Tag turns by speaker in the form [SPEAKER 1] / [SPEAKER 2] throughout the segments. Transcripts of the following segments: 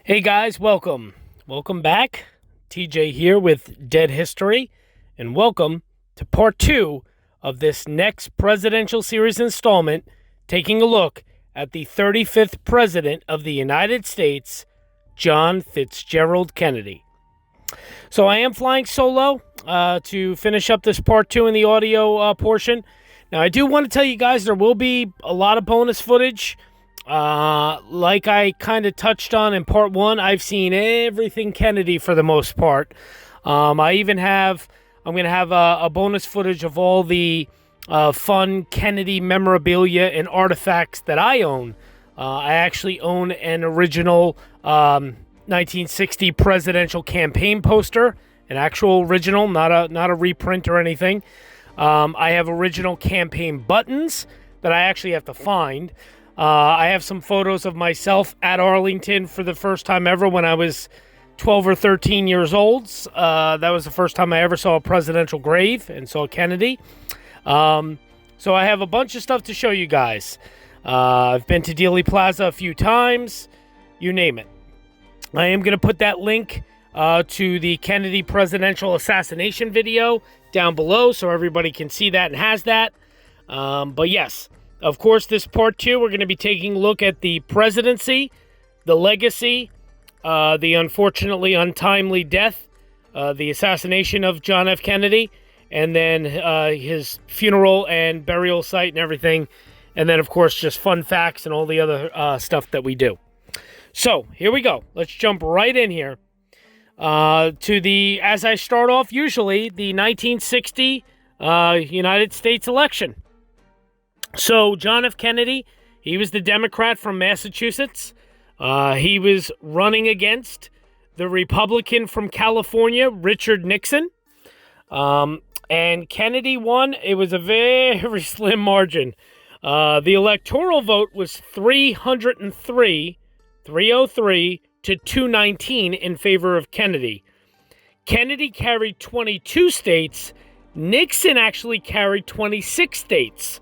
[SPEAKER 1] Hey guys, welcome. Welcome back. TJ here with Dead History, and welcome to part 2 of this next presidential series installment, taking a look at the 35th President of the United States, John Fitzgerald Kennedy. So I am flying solo to finish up this part 2 in the audio portion. Now I do want to tell you guys there will be a lot of bonus footage. Like I kind of touched on in part 1, I've seen everything Kennedy for the most part. I'm going to have a bonus footage of all the fun Kennedy memorabilia and artifacts that I own. I actually own an original 1960 presidential campaign poster, an actual original, not a reprint or anything. I have original campaign buttons that I actually have to find. I have some photos of myself at Arlington for the first time ever when I was 12 or 13 years old. That was the first time I ever saw a presidential grave and saw Kennedy. So I have a bunch of stuff to show you guys. I've been to Dealey Plaza a few times, you name it. I am going to put that link to the Kennedy presidential assassination video down below so everybody can see that and has that. But yes. Of course, this part 2, we're going to be taking a look at the presidency, the legacy, the unfortunately untimely death, the assassination of John F. Kennedy, and then his funeral and burial site and everything. And then, of course, just fun facts and all the other stuff that we do. So, here we go. Let's jump right in here to the, as I start off usually, the 1960 United States election. So, John F. Kennedy, he was the Democrat from Massachusetts. He was running against the Republican from California, Richard Nixon. And Kennedy won. It was a very slim margin. The electoral vote was 303 to 219 in favor of Kennedy. Kennedy carried 22 states. Nixon actually carried 26 states.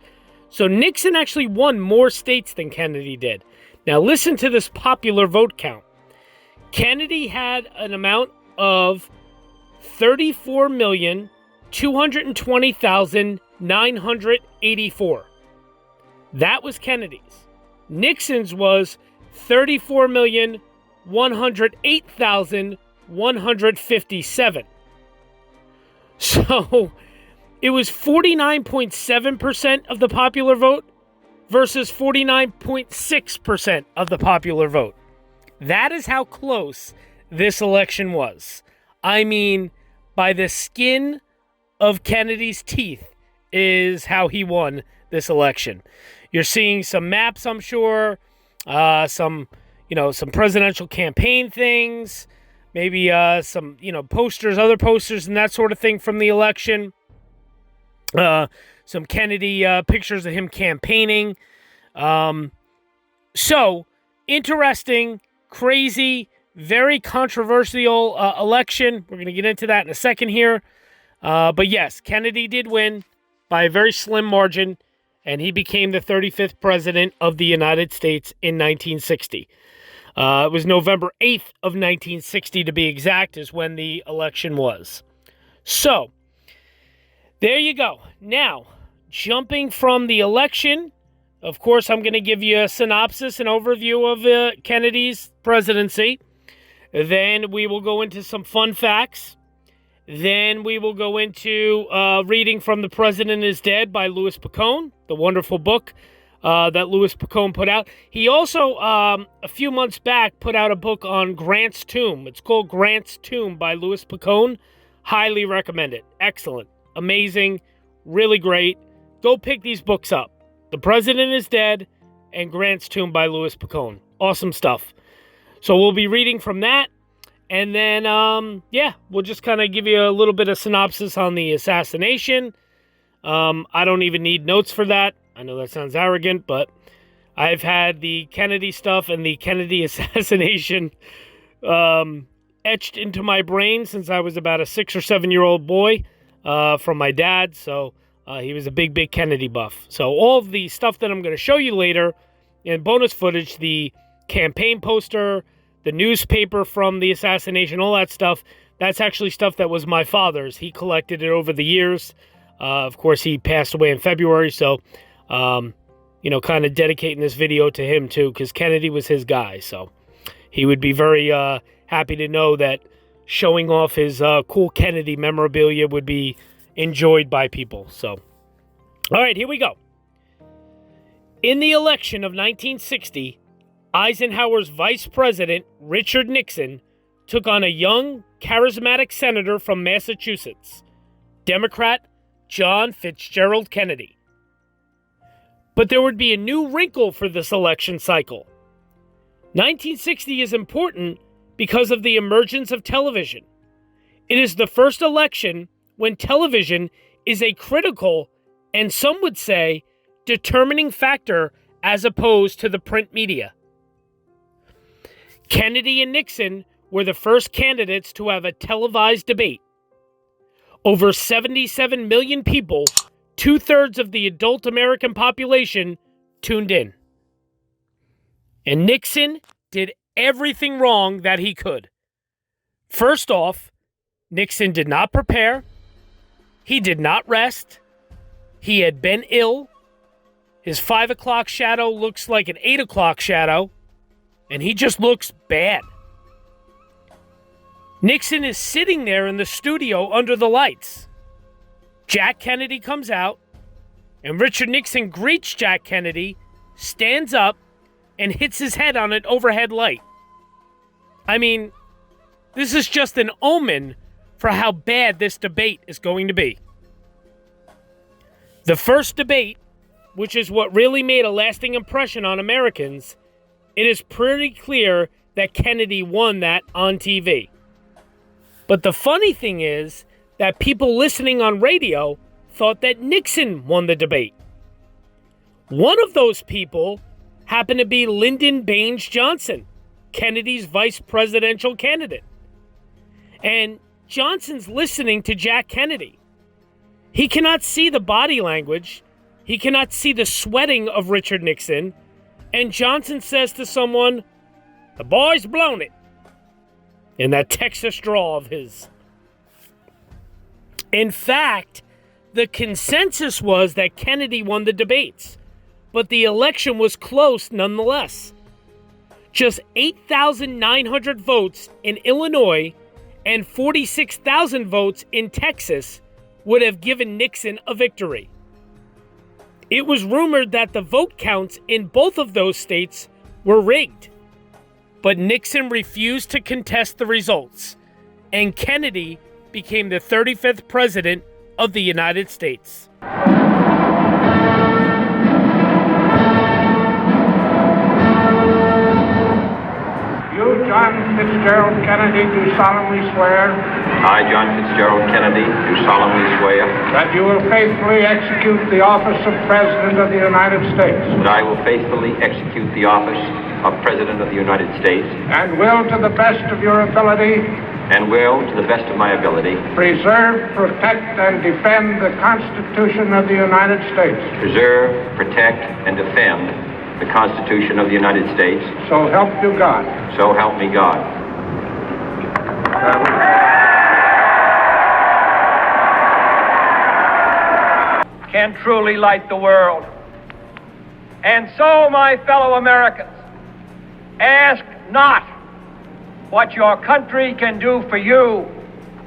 [SPEAKER 1] So Nixon actually won more states than Kennedy did. Now listen to this popular vote count. Kennedy had an amount of 34,220,984. That was Kennedy's. Nixon's was 34,108,157. So it was 49.7% of the popular vote versus 49.6% of the popular vote. That is how close this election was. I mean, by the skin of Kennedy's teeth is how he won this election. You're seeing some maps, I'm sure, some presidential campaign things, maybe some, posters, other posters and that sort of thing from the election. Some Kennedy pictures of him campaigning. So, interesting, crazy, very controversial election. We're going to get into that in a second here. But yes, Kennedy did win by a very slim margin, and he became the 35th President of the United States in 1960. It was November 8th of 1960, to be exact, is when the election was. So, there you go. Now, jumping from the election, of course, I'm going to give you a synopsis, an overview of Kennedy's presidency. Then we will go into some fun facts. Then we will go into reading from The President is Dead by Louis Picone, the wonderful book that Louis Picone put out. He also, a few months back, put out a book on Grant's Tomb. It's called Grant's Tomb by Louis Picone. Highly recommend it. Excellent. Amazing, really great. Go pick these books up. The President is Dead and Grant's Tomb by Louis Picone. Awesome stuff. So we'll be reading from that. And then, we'll just kind of give you a little bit of synopsis on the assassination. I don't even need notes for that. I know that sounds arrogant, but I've had the Kennedy stuff and the Kennedy assassination etched into my brain since I was about a 6 or 7 year old boy. From my dad, so he was a big Kennedy buff. So all of the stuff that I'm going to show you later in bonus footage, the campaign poster, the newspaper from the assassination, all that stuff, that's actually stuff that was my father's. He collected it over the years. Of course, he passed away in February, so, kind of dedicating this video to him, too, because Kennedy was his guy. So he would be very happy to know that showing off his cool Kennedy memorabilia would be enjoyed by people. So, all right, here we go. In the election of 1960, Eisenhower's vice president, Richard Nixon, took on a young, charismatic senator from Massachusetts, Democrat John Fitzgerald Kennedy. But there would be a new wrinkle for this election cycle. 1960 is important because of the emergence of television. It is the first election when television is a critical, and some would say, determining factor as opposed to the print media. Kennedy and Nixon were the first candidates to have a televised debate. Over 77 million people, 2/3 of the adult American population, tuned in. And Nixon did everything wrong that he could. First off, Nixon did not prepare. He did not rest. He had been ill. His 5 o'clock shadow looks like an 8 o'clock shadow, and he just looks bad. Nixon is sitting there in the studio under the lights. Jack Kennedy comes out, and Richard Nixon greets Jack Kennedy, stands up, and hits his head on an overhead light. I mean, this is just an omen for how bad this debate is going to be. The first debate, which is what really made a lasting impression on Americans, it is pretty clear that Kennedy won that on TV. But the funny thing is that people listening on radio thought that Nixon won the debate. One of those people happened to be Lyndon Baines Johnson, Kennedy's vice presidential candidate. And Johnson's listening to Jack Kennedy. He cannot see the body language. He cannot see the sweating of Richard Nixon. And Johnson says to someone, "The boy's blown it," in that Texas drawl of his. In fact, the consensus was that Kennedy won the debates, but the election was close nonetheless. Just 8,900 votes in Illinois and 46,000 votes in Texas would have given Nixon a victory. It was rumored that the vote counts in both of those states were rigged, but Nixon refused to contest the results, and Kennedy became the 35th president of the United States.
[SPEAKER 2] You, John Fitzgerald Kennedy, do solemnly swear
[SPEAKER 3] I, John Fitzgerald Kennedy, do solemnly swear
[SPEAKER 2] that you will faithfully execute the office of President of the United States
[SPEAKER 3] that I will faithfully execute the office of President of the United States
[SPEAKER 2] and will, to the best of your ability,
[SPEAKER 3] and will, to the best of my ability,
[SPEAKER 2] preserve, protect, and defend the Constitution of the United States.
[SPEAKER 3] preserve, protect, and defend the Constitution of the United States.
[SPEAKER 2] So help you God.
[SPEAKER 3] So help me God.
[SPEAKER 4] Can truly light the world. And so, my fellow Americans, ask not what your country can do for you,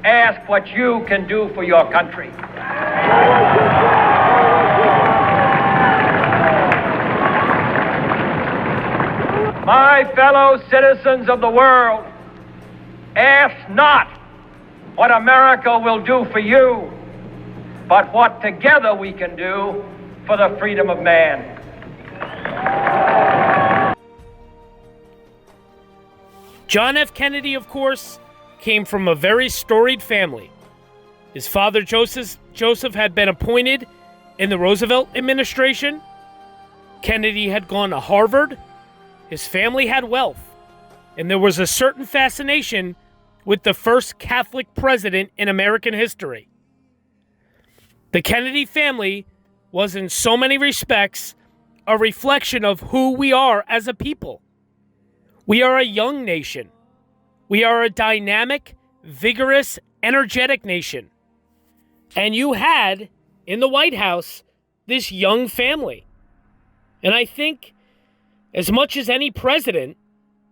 [SPEAKER 4] ask what you can do for your country. My fellow citizens of the world, ask not what America will do for you, but what together we can do for the freedom of man.
[SPEAKER 1] John F. Kennedy, of course, came from a very storied family. His father, Joseph, had been appointed in the Roosevelt administration. Kennedy had gone to Harvard. His family had wealth. And there was a certain fascination with the first Catholic president in American history. The Kennedy family was, in so many respects, a reflection of who we are as a people. We are a young nation. We are a dynamic, vigorous, energetic nation. And you had, in the White House, this young family. And I think, as much as any president,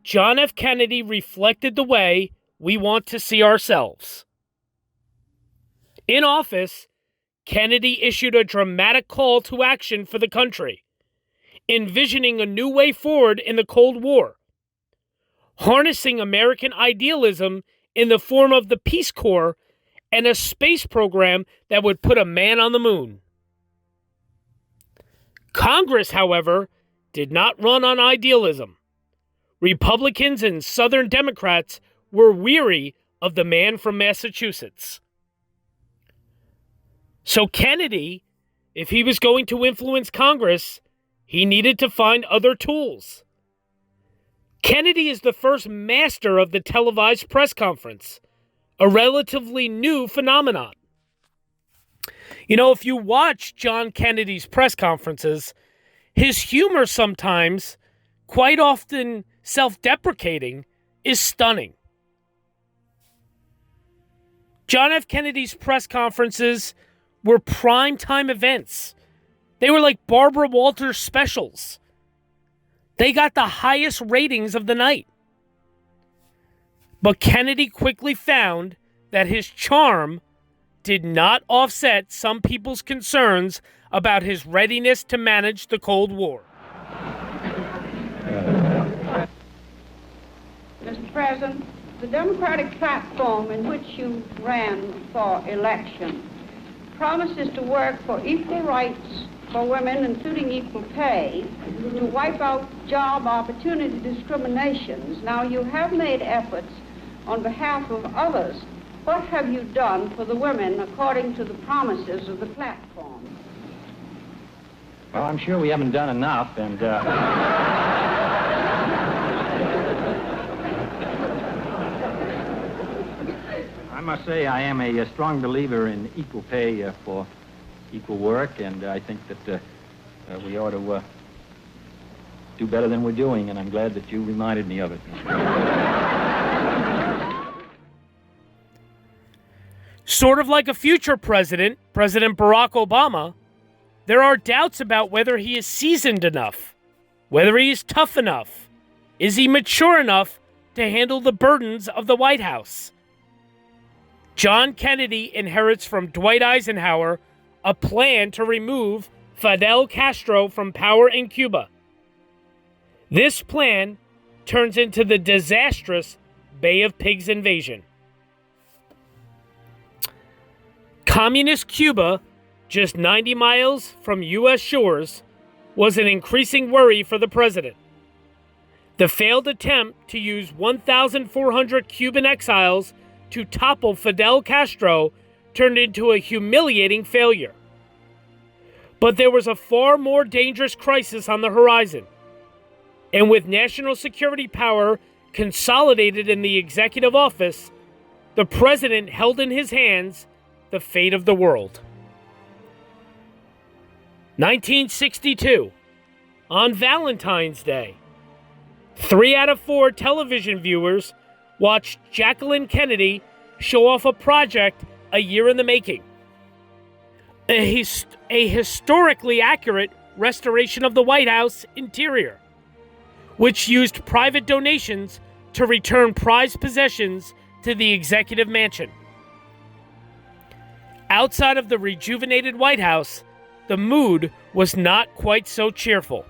[SPEAKER 1] John F. Kennedy reflected the way we want to see ourselves. In office, Kennedy issued a dramatic call to action for the country, envisioning a new way forward in the Cold War, harnessing American idealism in the form of the Peace Corps and a space program that would put a man on the moon. Congress, however, did not run on idealism. Republicans and Southern Democrats were weary of the man from Massachusetts. So Kennedy, if he was going to influence Congress, he needed to find other tools. Kennedy is the first master of the televised press conference, a relatively new phenomenon. You know, if you watch John Kennedy's press conferences, his humor sometimes, quite often self-deprecating, is stunning. John F. Kennedy's press conferences were primetime events. They were like Barbara Walters specials. They got the highest ratings of the night. But Kennedy quickly found that his charm did not offset some people's concerns about his readiness to manage the Cold War.
[SPEAKER 5] Mr. President, the Democratic platform in which you ran for election promises to work for equal rights for women, including equal pay, to wipe out job opportunity discriminations. Now, you have made efforts on behalf of others. What have you done for the women according to the promises of the platform?
[SPEAKER 6] Well, I'm sure we haven't done enough, and I must say I am a strong believer in equal pay for equal work, and I think that we ought to do better than we're doing, and I'm glad that you reminded me of it.
[SPEAKER 1] Sort of like a future president, President Barack Obama, there are doubts about whether he is seasoned enough, whether he is tough enough, is he mature enough to handle the burdens of the White House. John Kennedy inherits from Dwight Eisenhower a plan to remove Fidel Castro from power in Cuba. This plan turns into the disastrous Bay of Pigs invasion. Communist Cuba, just 90 miles from U.S. shores, was an increasing worry for the president. The failed attempt to use 1,400 Cuban exiles to topple Fidel Castro turned into a humiliating failure. But there was a far more dangerous crisis on the horizon. And with national security power consolidated in the executive office, the president held in his hands the fate of the world. 1962, on Valentine's Day, 3 out of 4 television viewers watched Jacqueline Kennedy show off a project a year in the making. A historically accurate restoration of the White House interior, which used private donations to return prized possessions to the executive mansion. Outside of the rejuvenated White House, the mood was not quite so cheerful.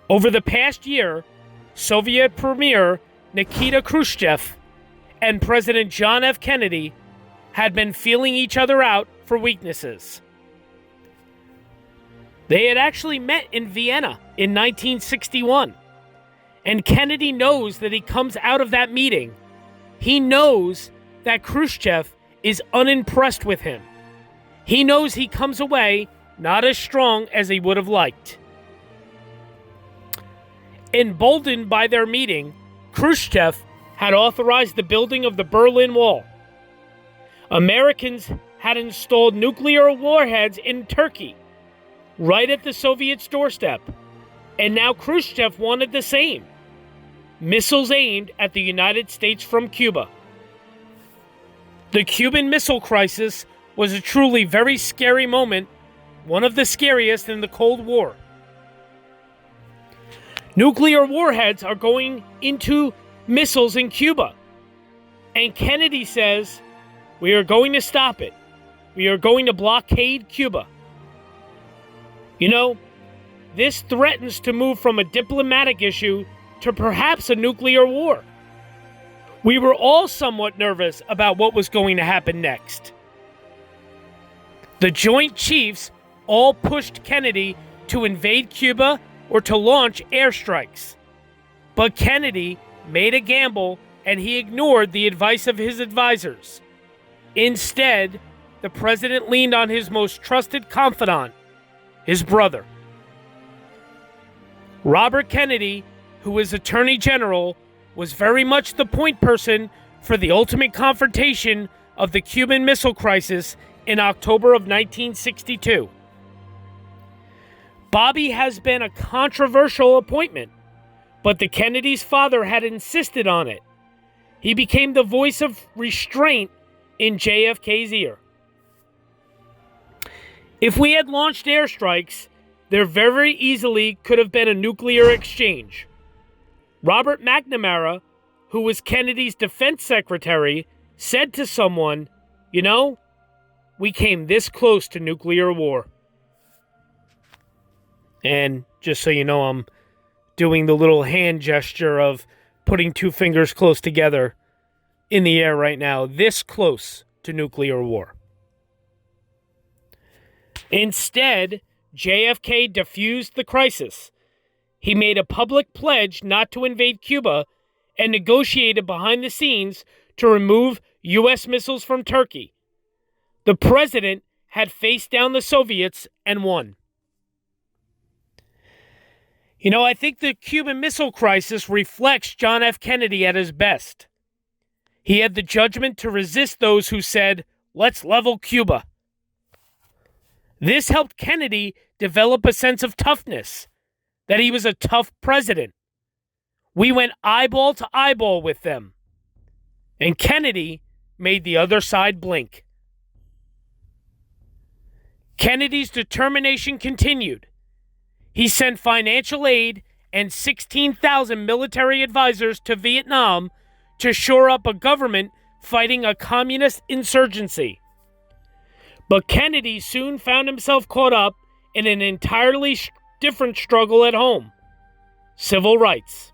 [SPEAKER 1] Over the past year, Soviet Premier Nikita Khrushchev and President John F. Kennedy had been feeling each other out for weaknesses. They had actually met in Vienna in 1961, and Kennedy knows that he comes out of that meeting. He knows that Khrushchev is unimpressed with him. He knows he comes away not as strong as he would have liked. Emboldened by their meeting, Khrushchev had authorized the building of the Berlin Wall. Americans had installed nuclear warheads in Turkey, right at the Soviets' doorstep, and now Khrushchev wanted the same. missiles aimed at the United States from Cuba. The Cuban Missile Crisis was a truly very scary moment, one of the scariest in the Cold War. Nuclear warheads are going into missiles in Cuba. And Kennedy says, we are going to stop it. We are going to blockade Cuba. You know, this threatens to move from a diplomatic issue to perhaps a nuclear war. We were all somewhat nervous about what was going to happen next. The Joint Chiefs all pushed Kennedy to invade Cuba or to launch airstrikes. But Kennedy made a gamble and he ignored the advice of his advisors. Instead, the president leaned on his most trusted confidant, his brother. Robert Kennedy, who was Attorney General, was very much the point person for the ultimate confrontation of the Cuban Missile Crisis in October of 1962. Bobby has been a controversial appointment, but the Kennedys' father had insisted on it. He became the voice of restraint in JFK's ear. If we had launched airstrikes, there very easily could have been a nuclear exchange. Robert McNamara, who was Kennedy's defense secretary, said to someone, you know, we came this close to nuclear war. And just so you know, I'm doing the little hand gesture of putting two fingers close together in the air right now, this close to nuclear war. Instead, JFK diffused the crisis. He made a public pledge not to invade Cuba and negotiated behind the scenes to remove U.S. missiles from Turkey. The president had faced down the Soviets and won. You know, I think the Cuban Missile Crisis reflects John F. Kennedy at his best. He had the judgment to resist those who said, let's level Cuba. This helped Kennedy develop a sense of toughness, that he was a tough president. We went eyeball to eyeball with them. And Kennedy made the other side blink. Kennedy's determination continued. He sent financial aid and 16,000 military advisors to Vietnam to shore up a government fighting a communist insurgency. But Kennedy soon found himself caught up in an entirely different struggle at home: civil rights.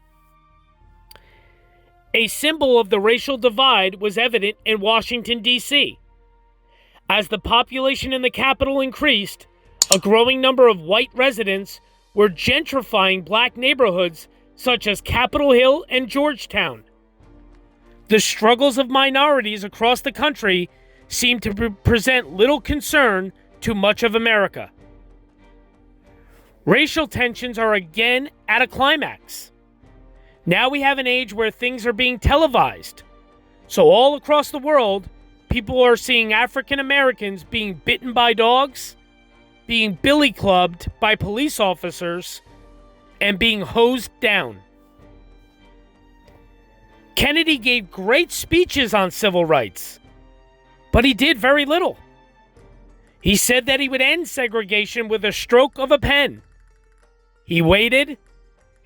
[SPEAKER 1] A symbol of the racial divide was evident in Washington, D.C. As the population in the capital increased, a growing number of white residents were gentrifying black neighborhoods such as Capitol Hill and Georgetown. The struggles of minorities across the country seemed to present little concern to much of America. Racial tensions are again at a climax. Now we have an age where things are being televised. So all across the world, people are seeing African Americans being bitten by dogs, being billy clubbed by police officers, and being hosed down. Kennedy gave great speeches on civil rights, but he did very little. He said that he would end segregation with a stroke of a pen. He waited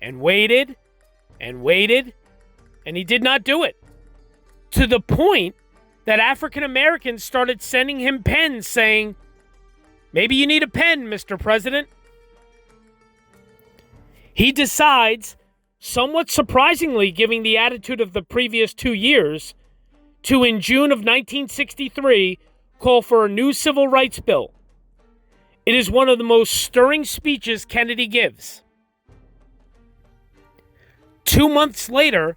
[SPEAKER 1] and waited and waited, and he did not do it. To the point that African Americans started sending him pens saying, maybe you need a pen, Mr. President. He decides, somewhat surprisingly given the attitude of the previous 2 years, to in June of 1963 call for a new civil rights bill. It is one of the most stirring speeches Kennedy gives. 2 months later,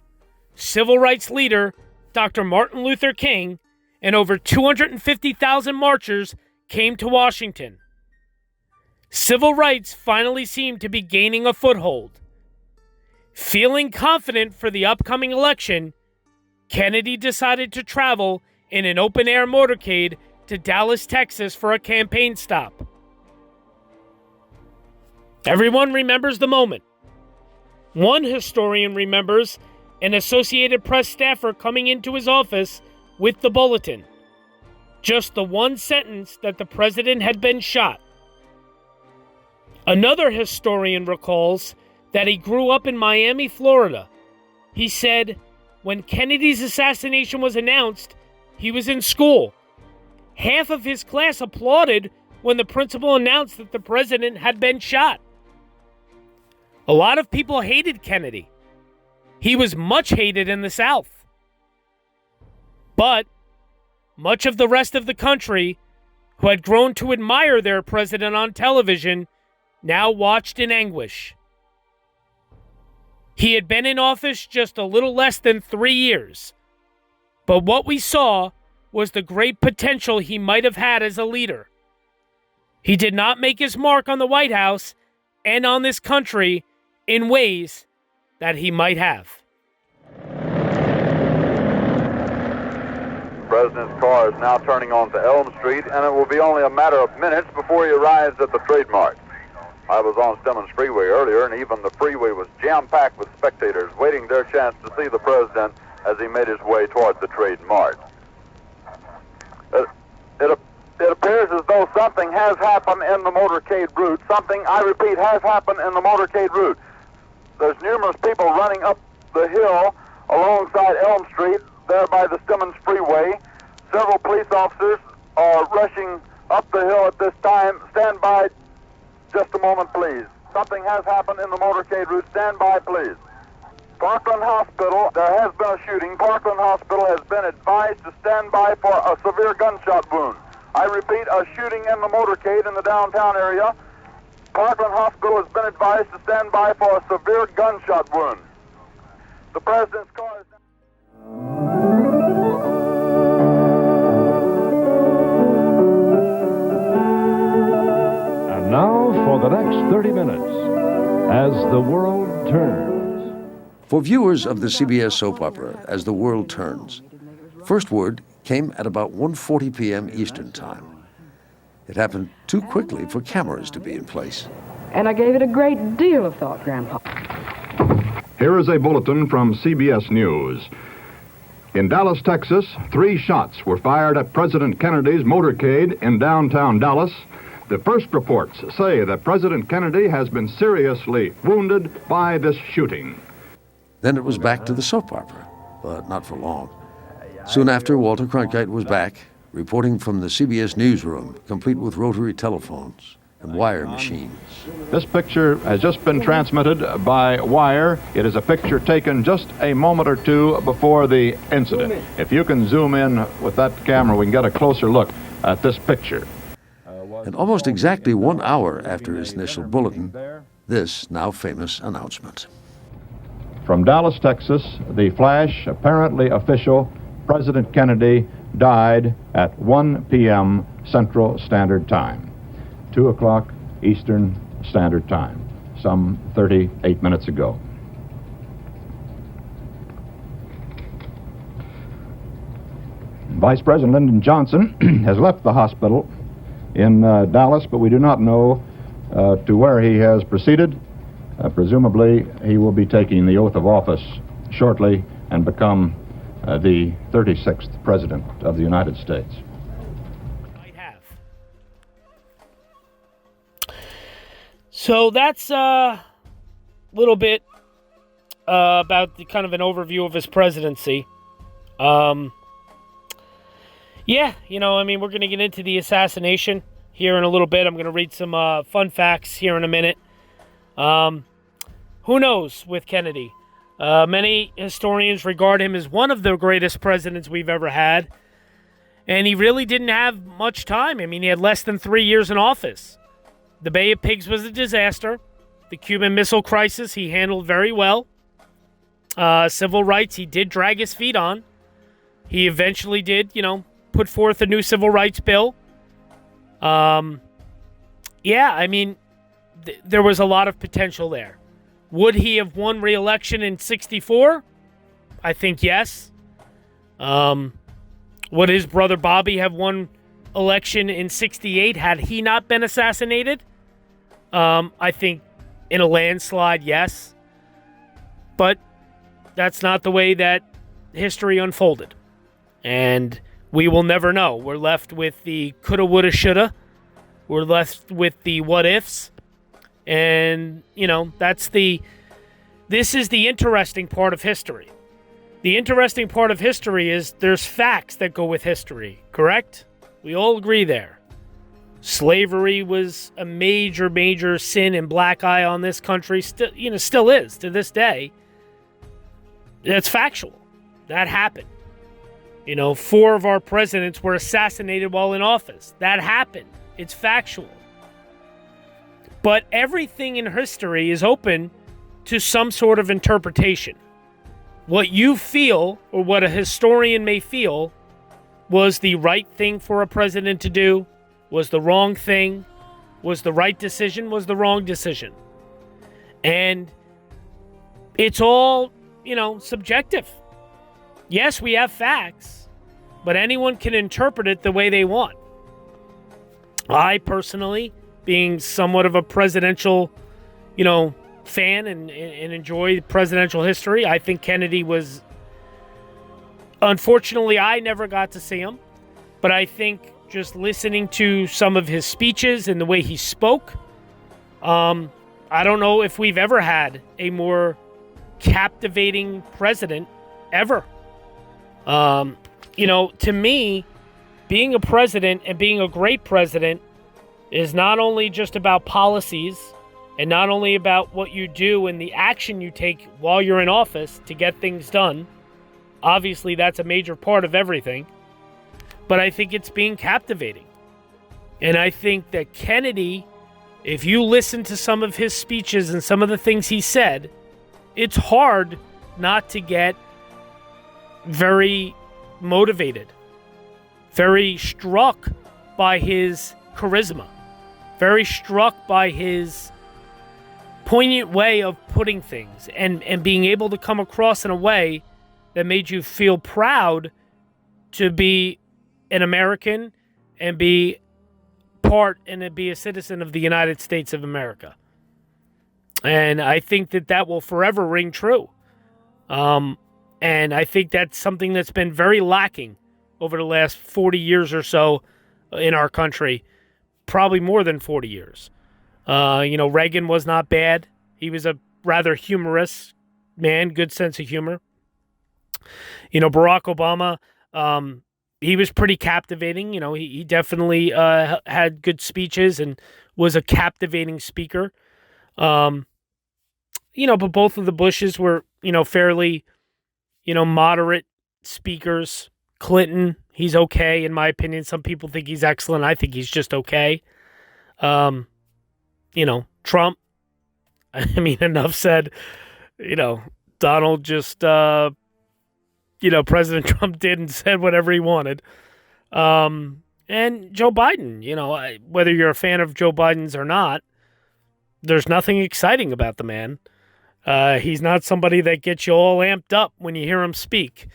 [SPEAKER 1] civil rights leader Dr. Martin Luther King and over 250,000 marchers came to Washington. Civil rights finally seemed to be gaining a foothold. Feeling confident for the upcoming election, Kennedy decided to travel in an open-air motorcade to Dallas, Texas for a campaign stop. Everyone remembers the moment. One historian remembers an Associated Press staffer coming into his office with the bulletin. Just the one sentence that the president had been shot. Another historian recalls that he grew up in Miami, Florida. He said when Kennedy's assassination was announced, he was in school. Half of his class applauded when the principal announced that the president had been shot. A lot of people hated Kennedy. He was much hated in the South. But much of the rest of the country, who had grown to admire their president on television, now watched in anguish. He had been in office just a little less than 3 years. But what we saw was the great potential he might have had as a leader. He did not make his mark on the White House and on this country in ways that he might have.
[SPEAKER 7] The president's car is now turning onto Elm Street, and it will be only a matter of minutes before he arrives at the trademark. I was on Stemmons Freeway earlier, and even the freeway was jam-packed with spectators waiting their chance to see the president as he made his way toward the trademark. It appears as though something has happened in the motorcade route. Something, I repeat, has happened in the motorcade route. There's numerous people running up the hill alongside Elm Street, there by the Stemmons Freeway. Several police officers are rushing up the hill at this time. Stand by just a moment, please. Something has happened in the motorcade route. Stand by, please. Parkland Hospital, there has been a shooting. Parkland Hospital has been advised to stand by for a severe gunshot wound. I repeat, a shooting in the motorcade in the downtown area. Parkland Hospital has been advised to stand by for a severe gunshot wound. The president's car is...
[SPEAKER 8] And now for the next 30 minutes, As the World Turns.
[SPEAKER 9] For viewers of the CBS soap opera, As the World Turns, first word came at about 1:40 p.m. Eastern Time. It happened too quickly for cameras to be in place.
[SPEAKER 10] And I gave it a great deal of thought, Grandpa.
[SPEAKER 11] Here is a bulletin from CBS News. In Dallas, Texas, 3 shots were fired at President Kennedy's motorcade in downtown Dallas. The first reports say that President Kennedy has been seriously wounded by this shooting.
[SPEAKER 9] Then it was back to the soap opera, but not for long. Soon after, Walter Cronkite was back, reporting from the CBS newsroom, complete with rotary telephones and wire machines.
[SPEAKER 11] This picture has just been transmitted by wire. It is a picture taken just a moment or two before the incident. If you can zoom in with that camera, we can get a closer look at this picture.
[SPEAKER 9] And almost exactly 1 hour after his initial bulletin, this now famous announcement.
[SPEAKER 11] From Dallas, Texas, the flash, apparently official, President Kennedy died at 1 p.m. Central Standard Time, 2 o'clock Eastern Standard Time, some 38 minutes ago. Vice President Lyndon Johnson has left the hospital in Dallas, but we do not know to where he has proceeded. Presumably, he will be taking the oath of office shortly and become the 36th President of the United States.
[SPEAKER 1] Might have. So that's a little bit about the kind of an overview of his presidency. Yeah, we're going to get into the assassination here in a little bit. I'm going to read some fun facts here in a minute. Who knows with Kennedy? Many historians regard him as one of the greatest presidents we've ever had. And he really didn't have much time. He had less than 3 years in office. The Bay of Pigs was a disaster. The Cuban Missile Crisis he handled very well. Civil rights he did drag his feet on. He eventually did, put forth a new civil rights bill. There was a lot of potential there. Would he have won re-election in 64? I think yes. Would his brother Bobby have won election in 68 had he not been assassinated? I think in a landslide, yes. But that's not the way that history unfolded. And we will never know. We're left with the coulda, woulda, shoulda. We're left with the what ifs. And, this is the interesting part of history. The interesting part of history is there's facts that go with history, correct? We all agree there. Slavery was a major, major sin and black eye on this country. Still is to this day. That's factual. That happened. 4 of our presidents were assassinated while in office. That happened. It's factual. But everything in history is open to some sort of interpretation. What you feel, or what a historian may feel, was the right thing for a president to do, was the wrong thing, was the right decision, was the wrong decision. And it's all, subjective. Yes, we have facts, but anyone can interpret it the way they want. I personally, being somewhat of a presidential, fan and enjoy presidential history, I think Kennedy was, unfortunately, I never got to see him, but I think just listening to some of his speeches and the way he spoke, I don't know if we've ever had a more captivating president ever. To me, being a president and being a great president is not only just about policies and not only about what you do and the action you take while you're in office to get things done. Obviously, that's a major part of everything. But I think it's being captivating. And I think that Kennedy, if you listen to some of his speeches and some of the things he said, it's hard not to get very motivated, very struck by his charisma, very struck by his poignant way of putting things and being able to come across in a way that made you feel proud to be an American and be part and to be a citizen of the United States of America. And I think that will forever ring true. And I think that's something that's been very lacking over the last 40 years or so in our country, probably more than 40 years. Reagan was not bad. He was a rather humorous man, good sense of humor. Barack Obama, he was pretty captivating. He definitely had good speeches and was a captivating speaker. But both of the Bushes were, fairly, moderate speakers. Clinton, he's okay, in my opinion. Some people think he's excellent. I think he's just okay. Trump, enough said. Donald just, President Trump did and said whatever he wanted. And Joe Biden, whether you're a fan of Joe Biden's or not, there's nothing exciting about the man. He's not somebody that gets you all amped up when you hear him speak.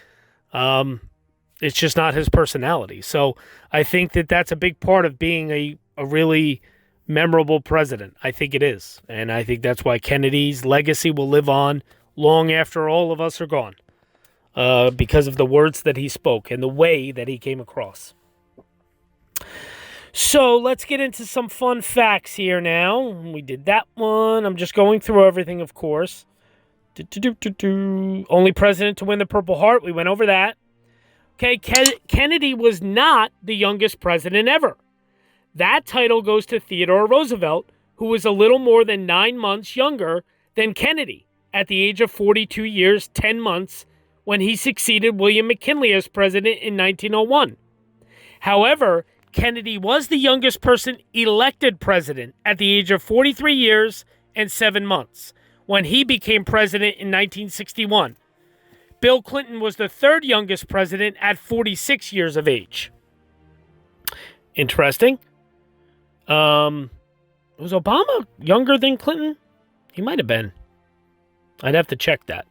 [SPEAKER 1] It's just not his personality. So I think that's a big part of being a really memorable president. I think it is. And I think that's why Kennedy's legacy will live on long after all of us are gone. Because of the words that he spoke and the way that he came across. So let's get into some fun facts here now. We did that one. I'm just going through everything, of course. Only president to win the Purple Heart. We went over that. Okay, Kennedy was not the youngest president ever. That title goes to Theodore Roosevelt, who was a little more than 9 months younger than Kennedy at the age of 42 years, 10 months, when he succeeded William McKinley as president in 1901. However, Kennedy was the youngest person elected president at the age of 43 years and 7 months when he became president in 1961. Bill Clinton was the third youngest president at 46 years of age. Interesting. Was Obama younger than Clinton? He might have been. I'd have to check that.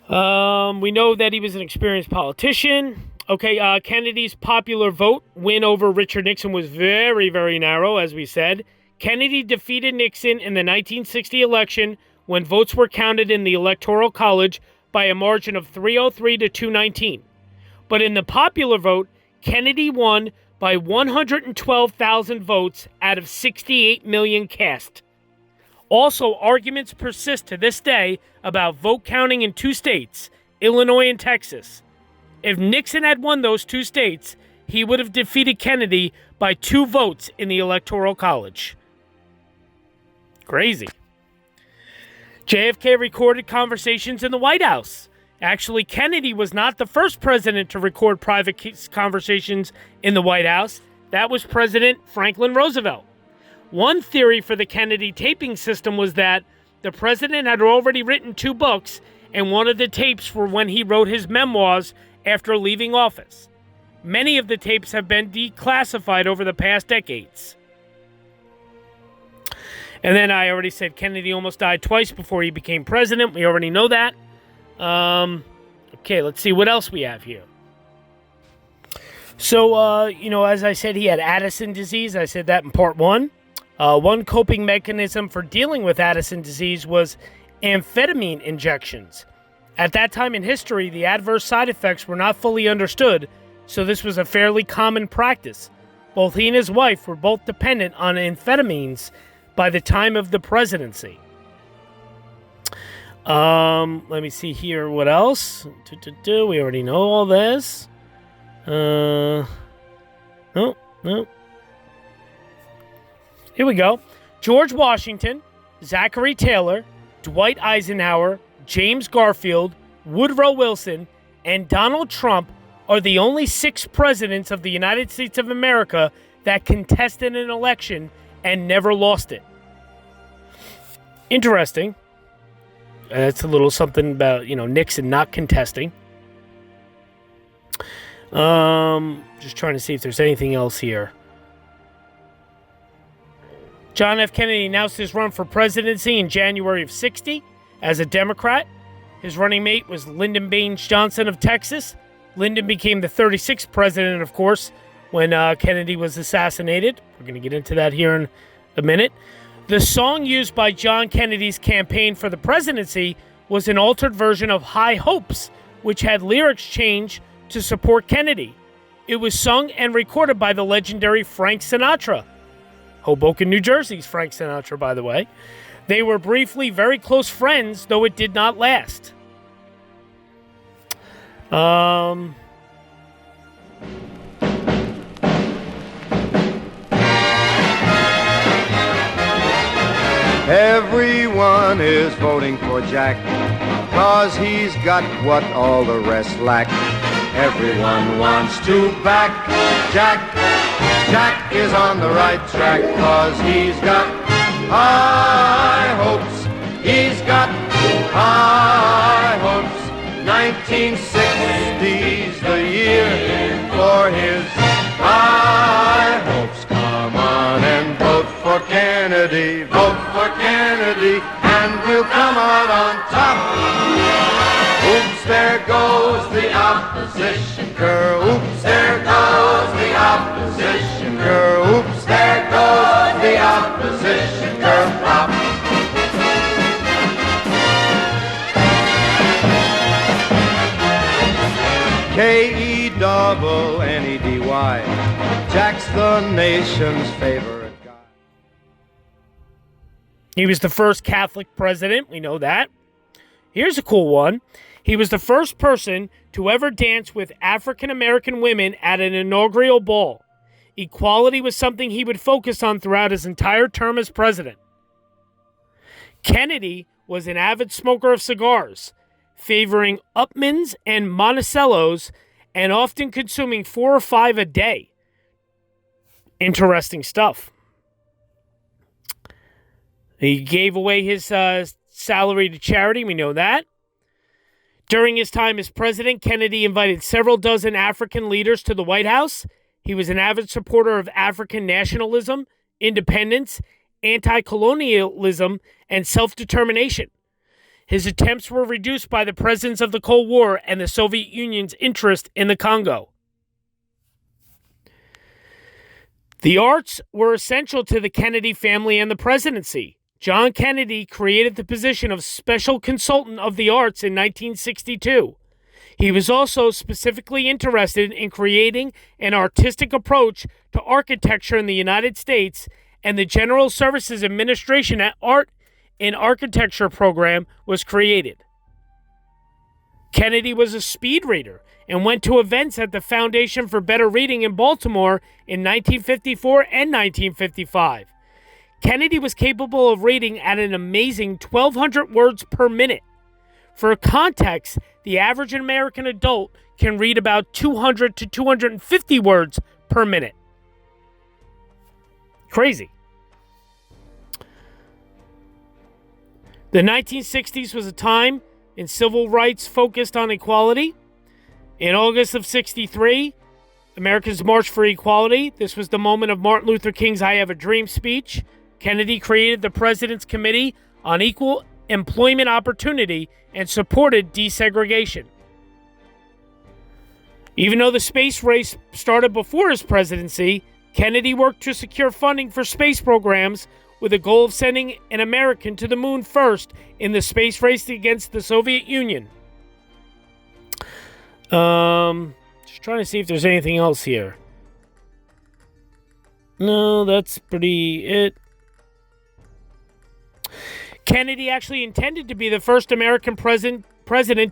[SPEAKER 1] We know that he was an experienced politician. Okay, Kennedy's popular vote win over Richard Nixon was very, very narrow, as we said. Kennedy defeated Nixon in the 1960 election when votes were counted in the Electoral College by a margin of 303 to 219. But in the popular vote, Kennedy won by 112,000 votes out of 68 million cast. Also, arguments persist to this day about vote counting in two states, Illinois and Texas. If Nixon had won those two states, he would have defeated Kennedy by 2 votes in the Electoral College. Crazy. JFK recorded conversations in the White House. Actually, Kennedy was not the first president to record private conversations in the White House. That was President Franklin Roosevelt. One theory for the Kennedy taping system was that the president had already written 2 books, and one of the tapes were when he wrote his memoirs after leaving office. Many of the tapes have been declassified over the past decades. And then I already said Kennedy almost died twice before he became president. We already know that. Okay, let's see what else we have here. So, as I said, he had Addison disease. I said that in part 1. One coping mechanism for dealing with Addison disease was amphetamine injections. At that time in history, the adverse side effects were not fully understood, so this was a fairly common practice. Both he and his wife were both dependent on amphetamines by the time of the presidency. Let me see here. What else? We already know all this. No. Here we go. George Washington, Zachary Taylor, Dwight Eisenhower, James Garfield, Woodrow Wilson, and Donald Trump are the only 6 presidents of the United States of America that contested an election and never lost it. Interesting. That's a little something about, Nixon not contesting. Just trying to see if there's anything else here. John F. Kennedy announced his run for presidency in January of '60 as a Democrat. His running mate was Lyndon Baines Johnson of Texas. Lyndon became the 36th president, of course, when Kennedy was assassinated. We're going to get into that here in a minute. The song used by John Kennedy's campaign for the presidency was an altered version of High Hopes, which had lyrics changed to support Kennedy. It was sung and recorded by the legendary Frank Sinatra. Hoboken, New Jersey's Frank Sinatra, by the way. They were briefly very close friends, though it did not last.
[SPEAKER 12] Everyone is voting for Jack, 'cause he's got what all the rest lack. Everyone wants to back Jack. Jack is on the right track, 'cause he's got high hopes. He's got high hopes. 1960's the year for his high hopes. Come on and vote for Kennedy. Vote for Kennedy, and we'll come out on top. Oops, there goes the opposition girl. Oops, there goes the opposition girl. Oops, there goes the opposition girl. Flop. K-E-double-N-E-D-Y. Jack's the nation's favorite guy.
[SPEAKER 1] He was the first Catholic president. We know that. Here's a cool one. He was the first person to ever dance with African-American women at an inaugural ball. Equality was something he would focus on throughout his entire term as president. Kennedy was an avid smoker of cigars, favoring Upmans and Monticellos, and often consuming 4 or 5 a day. Interesting stuff. He gave away his salary to charity. We know that. During his time as president, Kennedy invited several dozen African leaders to the White House. He was an avid supporter of African nationalism, independence, anti-colonialism, and self-determination. His attempts were reduced by the presence of the Cold War and the Soviet Union's interest in the Congo. The arts were essential to the Kennedy family and the presidency. John Kennedy created the position of Special Consultant of the Arts in 1962. He was also specifically interested in creating an artistic approach to architecture in the United States, and the General Services Administration at Art and Architecture program was created. Kennedy was a speed reader and went to events at the Foundation for Better Reading in Baltimore in 1954 and 1955. Kennedy was capable of reading at an amazing 1,200 words per minute. For context, the average American adult can read about 200 to 250 words per minute. Crazy. The 1960s was a time in civil rights focused on equality. In August of 63, Americans marched for equality. This was the moment of Martin Luther King's I Have a Dream speech. Kennedy created the President's Committee on Equal Employment Opportunity and supported desegregation. Even though the space race started before his presidency, Kennedy worked to secure funding for space programs with a goal of sending an American to the moon first in the space race against the Soviet Union. Just trying to see if there's anything else here. No, that's pretty it. Kennedy actually intended to be the first American president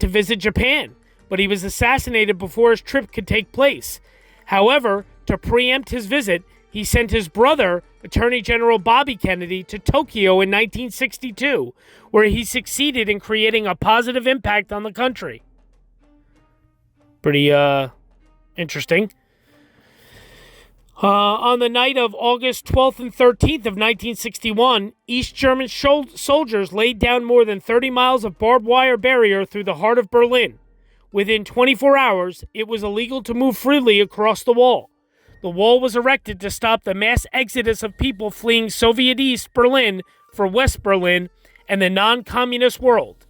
[SPEAKER 1] to visit Japan, but he was assassinated before his trip could take place. However, to preempt his visit, he sent his brother, Attorney General Bobby Kennedy, to Tokyo in 1962, where he succeeded in creating a positive impact on the country. Pretty interesting. On the night of August 12th and 13th of 1961, East German soldiers laid down more than 30 miles of barbed wire barrier through the heart of Berlin. Within 24 hours, it was illegal to move freely across the wall. The wall was erected to stop the mass exodus of people fleeing Soviet East Berlin for West Berlin and the non-communist world.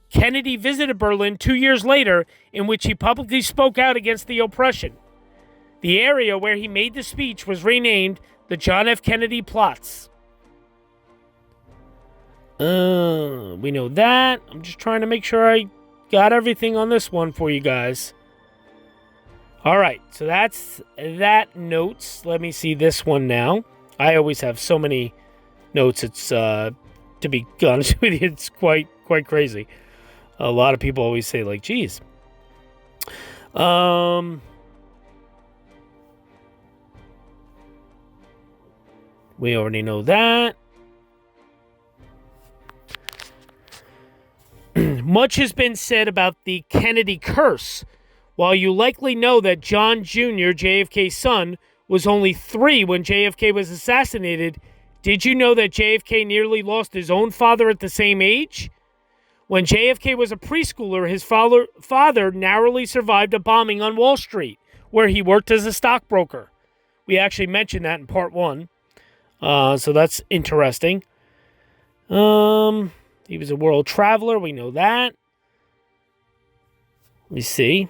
[SPEAKER 1] Kennedy visited Berlin 2 years later, in which he publicly spoke out against the oppression. The area where he made the speech was renamed the John F. Kennedy Platz. We know that. I'm just trying to make sure I got everything on this one for you guys. All right, so that's that notes. Let me see this one now. I always have so many notes. It's to be honest with you, it's quite crazy. A lot of people always say, like, geez. We already know that. Much has been said about the Kennedy curse. While you likely know that John Jr., JFK's son, was only 3 when JFK was assassinated, did you know that JFK nearly lost his own father at the same age? When JFK was a preschooler, his father narrowly survived a bombing on Wall Street, where he worked as a stockbroker. We actually mentioned that in part 1. So that's interesting. He was a world traveler. We know that. Let me see.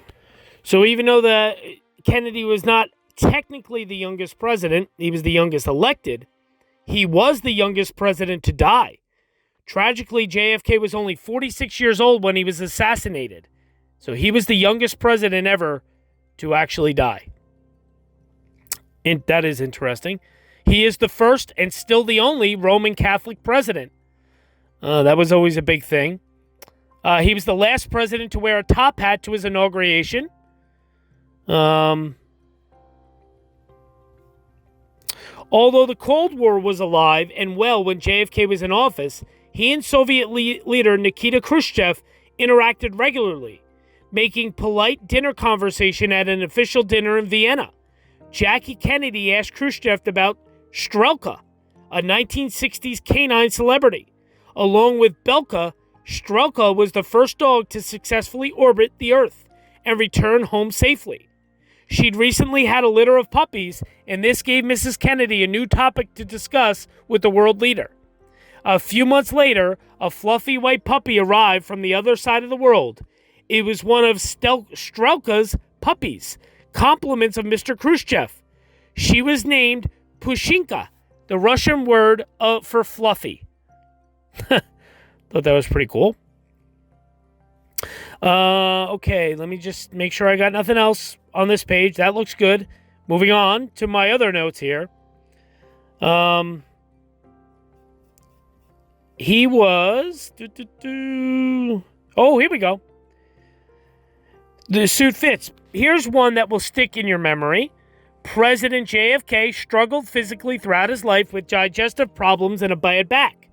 [SPEAKER 1] So even though that Kennedy was not technically the youngest president, he was the youngest elected, he was the youngest president to die. Tragically, JFK was only 46 years old when he was assassinated. So he was the youngest president ever to actually die. And that is interesting. He is the first and still the only Roman Catholic president. That was always a big thing. He was the last president to wear a top hat to his inauguration. Although the Cold War was alive and well when JFK was in office, he and Soviet leader Nikita Khrushchev interacted regularly, making polite dinner conversation at an official dinner in Vienna. Jackie Kennedy asked Khrushchev about Strelka, a 1960s canine celebrity. Along with Belka, Strelka was the first dog to successfully orbit the Earth and return home safely. She'd recently had a litter of puppies, and this gave Mrs. Kennedy a new topic to discuss with the world leader. A few months later, a fluffy white puppy arrived from the other side of the world. It was one of Strelka's puppies, compliments of Mr. Khrushchev. She was named Pushinka, the Russian word for fluffy. Thought that was pretty cool. Okay, let me just make sure I got nothing else on this page. That looks good. Moving on to my other notes here. He was... Oh, here we go. The suit fits. Here's one that will stick in your memory. President JFK struggled physically throughout his life with digestive problems and a bad back.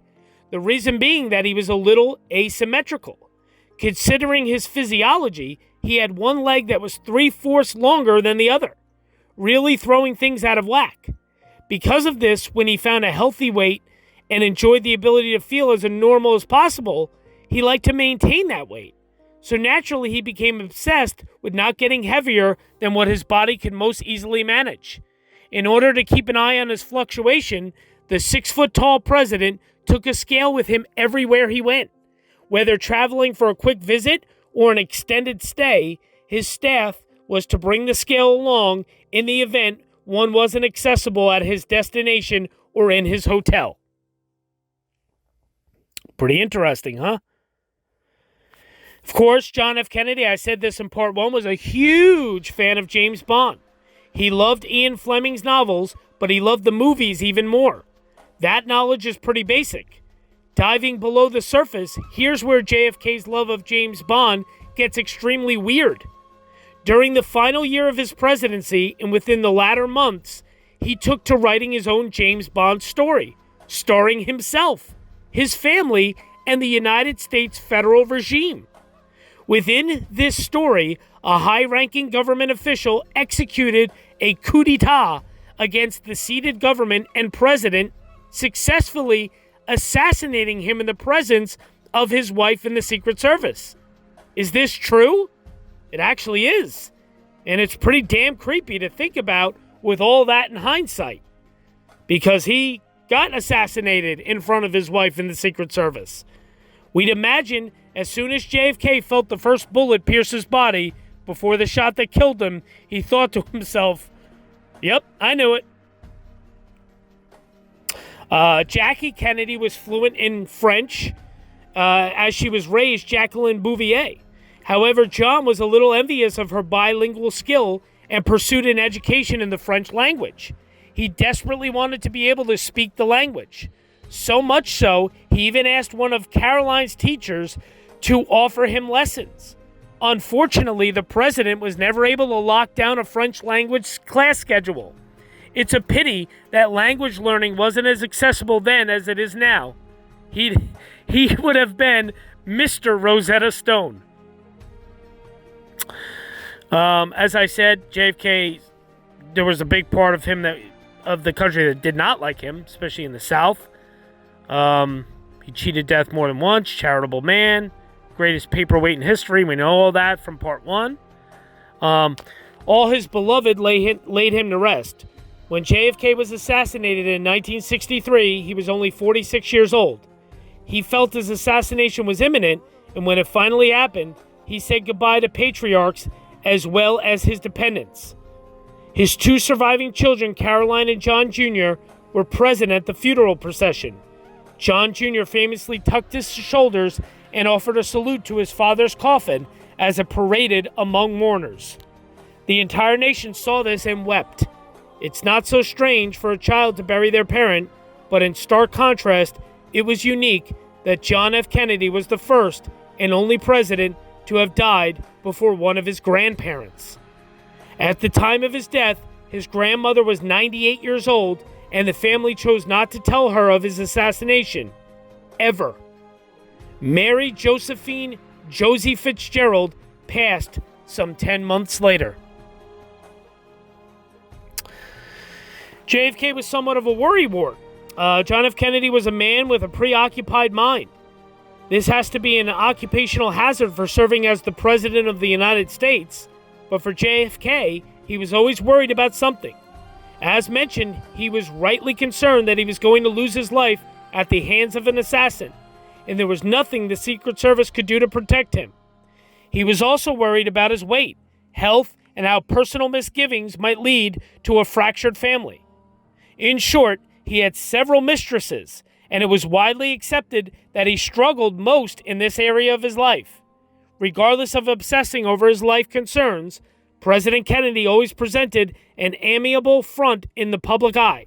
[SPEAKER 1] The reason being that he was a little asymmetrical. Considering his physiology, he had one leg that was 3/4 longer than the other, really throwing things out of whack. Because of this, when he found a healthy weight and enjoyed the ability to feel as normal as possible, he liked to maintain that weight. So naturally, he became obsessed with not getting heavier than what his body could most easily manage. In order to keep an eye on his fluctuation, the 6-foot-tall president took a scale with him everywhere he went. Whether traveling for a quick visit or an extended stay, his staff was to bring the scale along in the event one wasn't accessible at his destination or in his hotel. Pretty interesting, huh? Of course, John F. Kennedy, I said this in part 1, was a huge fan of James Bond. He loved Ian Fleming's novels, but he loved the movies even more. That knowledge is pretty basic. Diving below the surface, here's where JFK's love of James Bond gets extremely weird. During the final year of his presidency and within the latter months, he took to writing his own James Bond story, starring himself, his family, and the United States federal regime. Within this story, a high-ranking government official executed a coup d'etat against the seated government and president, successfully assassinating him in the presence of his wife in the Secret Service. Is this true? It actually is. And it's pretty damn creepy to think about with all that in hindsight. Because he got assassinated in front of his wife in the Secret Service. We'd imagine as soon as JFK felt the first bullet pierce his body before the shot that killed him, he thought to himself, yep, I knew it. Jackie Kennedy was fluent in French as she was raised Jacqueline Bouvier. However, John was a little envious of her bilingual skill and pursued an education in the French language. He desperately wanted to be able to speak the language. So much so, he even asked one of Caroline's teachers to offer him lessons. Unfortunately, the president was never able to lock down a French language class schedule. It's a pity that language learning wasn't as accessible then as it is now. He would have been Mr. Rosetta Stone. As I said, JFK, there was a big part of him of the country that did not like him, especially in the South. He cheated death more than once, charitable man, greatest paperweight in history. We know all that from part 1. All his beloved laid him to rest. When JFK was assassinated in 1963, he was only 46 years old. He felt his assassination was imminent, and when it finally happened, he said goodbye to patriarchs as well as his dependents. His 2 surviving children, Caroline and John Jr., were present at the funeral procession. John Jr. famously tucked his shoulders and offered a salute to his father's coffin as it paraded among mourners. The entire nation saw this and wept. It's not so strange for a child to bury their parent, but in stark contrast, it was unique that John F. Kennedy was the first and only president to have died before one of his grandparents. At the time of his death, his grandmother was 98 years old, and the family chose not to tell her of his assassination, ever. Mary Josephine Josie Fitzgerald passed some 10 months later. JFK was somewhat of a worrywart. John F. Kennedy was a man with a preoccupied mind. This has to be an occupational hazard for serving as the President of the United States, but for JFK, he was always worried about something. As mentioned, he was rightly concerned that he was going to lose his life at the hands of an assassin, and there was nothing the Secret Service could do to protect him. He was also worried about his weight, health, and how personal misgivings might lead to a fractured family. In short, he had several mistresses, and it was widely accepted that he struggled most in this area of his life. Regardless of obsessing over his life concerns, President Kennedy always presented an amiable front in the public eye.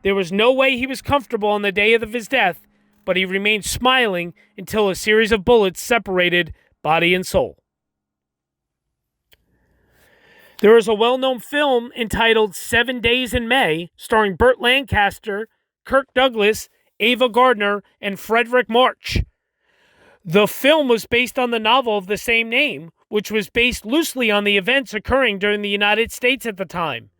[SPEAKER 1] There was no way he was comfortable on the day of his death, but he remained smiling until a series of bullets separated body and soul. There is a well-known film entitled 7 Days in May, starring Burt Lancaster, Kirk Douglas, Ava Gardner, and Frederick March. The film was based on the novel of the same name, which was based loosely on the events occurring during the United States at the time.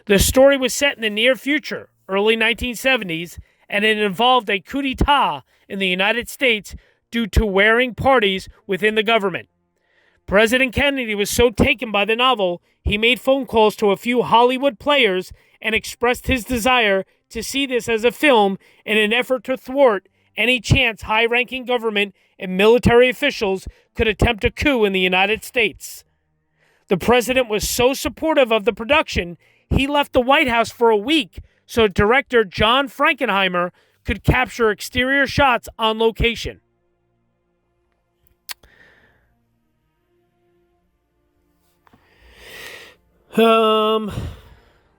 [SPEAKER 1] The story was set in the near future, early 1970s, and it involved a coup d'etat in the United States due to warring parties within the government. President Kennedy was so taken by the novel, he made phone calls to a few Hollywood players and expressed his desire to see this as a film in an effort to thwart any chance high-ranking government and military officials could attempt a coup in the United States. The president was so supportive of the production, he left the White House for a week so director John Frankenheimer could capture exterior shots on location.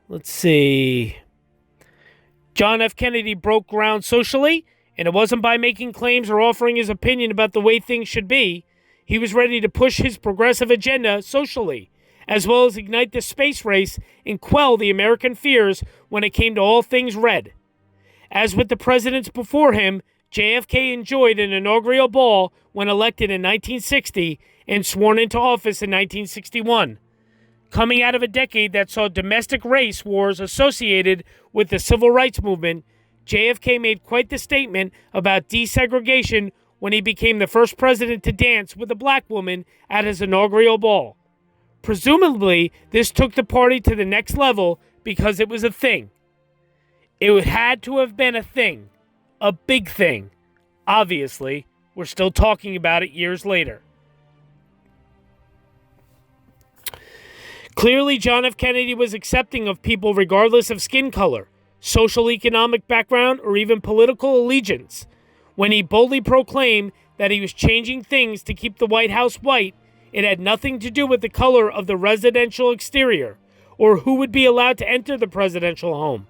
[SPEAKER 1] Let's see. John F. Kennedy broke ground socially, and it wasn't by making claims or offering his opinion about the way things should be. He was ready to push his progressive agenda socially, as well as ignite the space race and quell the American fears when it came to all things red. As with the presidents before him, JFK enjoyed an inaugural ball when elected in 1960 and sworn into office in 1961. Coming out of a decade that saw domestic race wars associated with the civil rights movement, JFK made quite the statement about desegregation when he became the first president to dance with a black woman at his inaugural ball. Presumably, this took the party to the next level because it was a thing. It had to have been a thing, a big thing. Obviously, we're still talking about it years later. Clearly, John F. Kennedy was accepting of people regardless of skin color, social economic background, or even political allegiance. When he boldly proclaimed that he was changing things to keep the White House white, it had nothing to do with the color of the residential exterior or who would be allowed to enter the presidential home.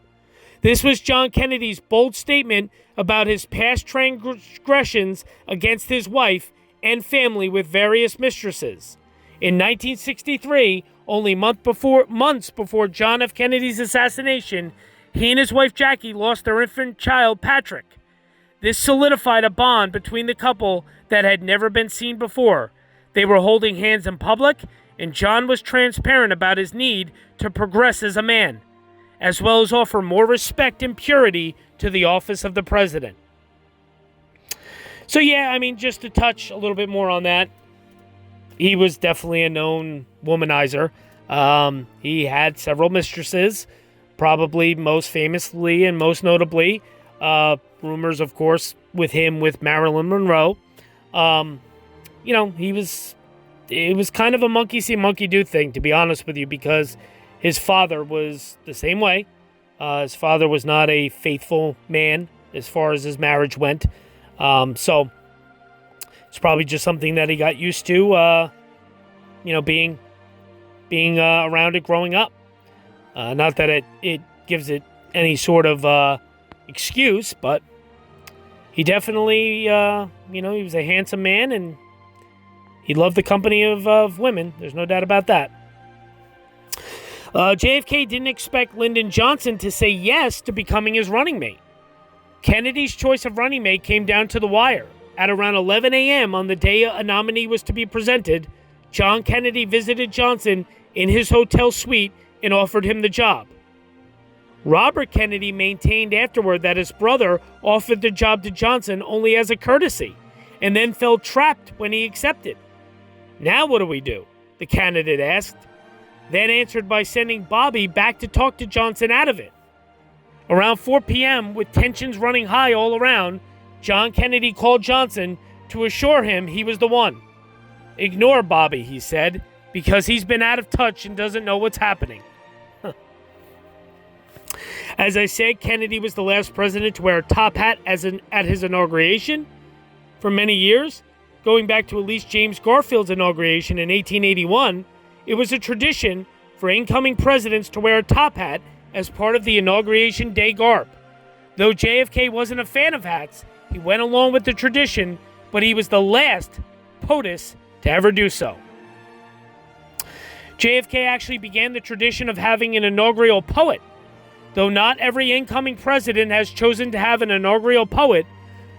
[SPEAKER 1] This was John Kennedy's bold statement about his past transgressions against his wife and family with various mistresses. In 1963, only months before John F. Kennedy's assassination, he and his wife Jackie lost their infant child, Patrick. This solidified a bond between the couple that had never been seen before. They were holding hands in public, and John was transparent about his need to progress as a man, as well as offer more respect and purity to the office of the president. So just to touch a little bit more on that, he was definitely a known womanizer. He had several mistresses, probably most famously and most notably, rumors, of course, with Marilyn Monroe. It was kind of a monkey see, monkey do thing, to be honest with you, because his father was the same way. His father was not a faithful man as far as his marriage went. So it's probably just something that he got used to, being around it growing up. Not that it gives it any sort of excuse, but he definitely, he was a handsome man, and he loved the company of women. There's no doubt about that. JFK didn't expect Lyndon Johnson to say yes to becoming his running mate. Kennedy's choice of running mate came down to the wire. At around 11 a.m. on the day a nominee was to be presented, John Kennedy visited Johnson in his hotel suite and offered him the job. Robert Kennedy maintained afterward that his brother offered the job to Johnson only as a courtesy, and then felt trapped when he accepted. "Now what do we do?" the candidate asked, then answered by sending Bobby back to talk to Johnson out of it. Around 4 p.m., with tensions running high all around, John Kennedy called Johnson to assure him he was the one. "Ignore Bobby," he said, "because he's been out of touch and doesn't know what's happening." As I said, Kennedy was the last president to wear a top hat at his inauguration for many years. Going back to at least James Garfield's inauguration in 1881, it was a tradition for incoming presidents to wear a top hat as part of the inauguration day garb. Though JFK wasn't a fan of hats, he went along with the tradition, but he was the last POTUS to ever do so. JFK actually began the tradition of having an inaugural poet. Though not every incoming president has chosen to have an inaugural poet,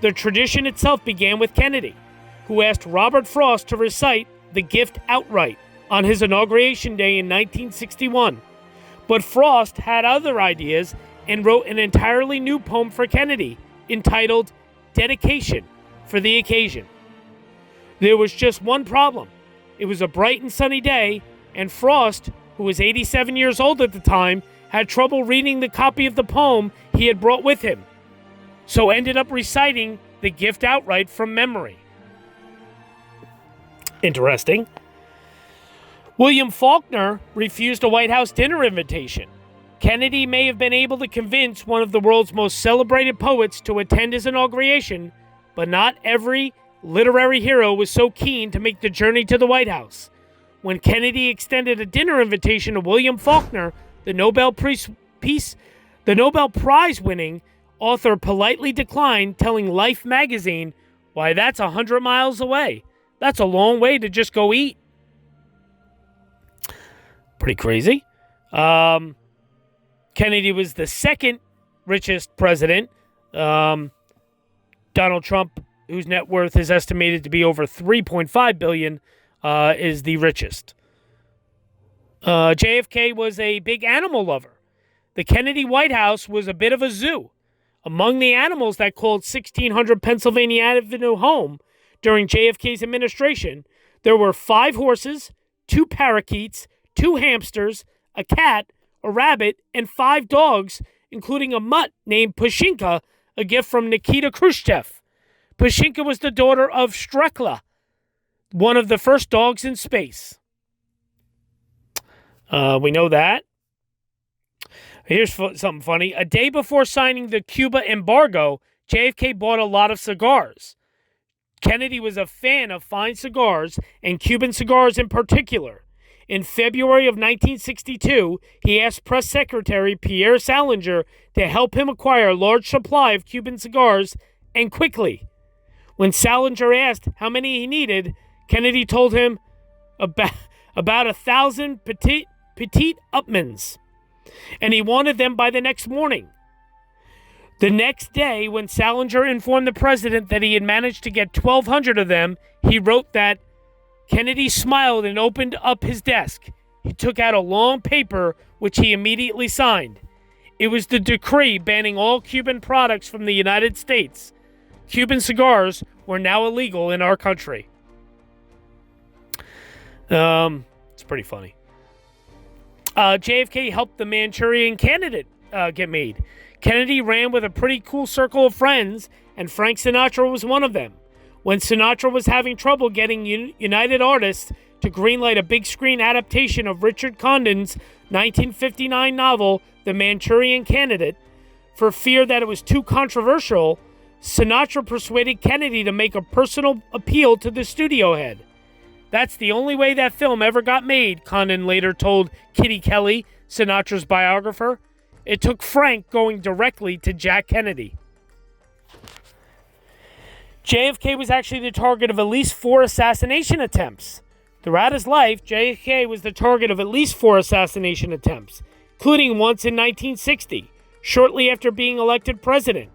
[SPEAKER 1] the tradition itself began with Kennedy, who asked Robert Frost to recite The Gift outright on his inauguration day in 1961. But Frost had other ideas and wrote an entirely new poem for Kennedy entitled Dedication for the occasion. There was just one problem. It was a bright and sunny day, and Frost, who was 87 years old at the time, had trouble reading the copy of the poem he had brought with him, so ended up reciting The Gift outright from memory. Interesting. William Faulkner refused a White House dinner invitation. Kennedy may have been able to convince one of the world's most celebrated poets to attend his inauguration, but not every literary hero was so keen to make the journey to the White House. When Kennedy extended a dinner invitation to William Faulkner, the Nobel Prize-winning author politely declined, telling Life magazine, "Why, that's 100 miles away. That's a long way to just go eat." Pretty crazy. Kennedy was the second richest president. Donald Trump, whose net worth is estimated to be over $3.5 billion, is the richest. JFK was a big animal lover. The Kennedy White House was a bit of a zoo. Among the animals that called 1600 Pennsylvania Avenue home during JFK's administration, there were 5 horses, 2 parakeets, 2 hamsters, a cat, a rabbit, and 5 dogs, including a mutt named Pushinka, a gift from Nikita Khrushchev. Pushinka was the daughter of Strekla, one of the first dogs in space. We know that. Here's something funny. A day before signing the Cuba embargo, JFK bought a lot of cigars. Kennedy was a fan of fine cigars, and Cuban cigars in particular. In February of 1962, he asked Press Secretary Pierre Salinger to help him acquire a large supply of Cuban cigars, and quickly. When Salinger asked how many he needed, Kennedy told him about 1,000 petite Upmans, and he wanted them by the next morning. The next day, when Salinger informed the president that he had managed to get 1,200 of them, he wrote that Kennedy smiled and opened up his desk. He took out a long paper, which he immediately signed. It was the decree banning all Cuban products from the United States. Cuban cigars were now illegal in our country. It's pretty funny. JFK helped the Manchurian Candidate get made. Kennedy ran with a pretty cool circle of friends, and Frank Sinatra was one of them. When Sinatra was having trouble getting United Artists to greenlight a big screen adaptation of Richard Condon's 1959 novel, The Manchurian Candidate, for fear that it was too controversial, Sinatra persuaded Kennedy to make a personal appeal to the studio head. That's the only way that film ever got made, Condon later told Kitty Kelly, Sinatra's biographer. It took Frank going directly to Jack Kennedy. JFK was actually the target of at least 4 assassination attempts. Throughout his life, JFK was the target of at least 4 assassination attempts, including once in 1960, shortly after being elected president,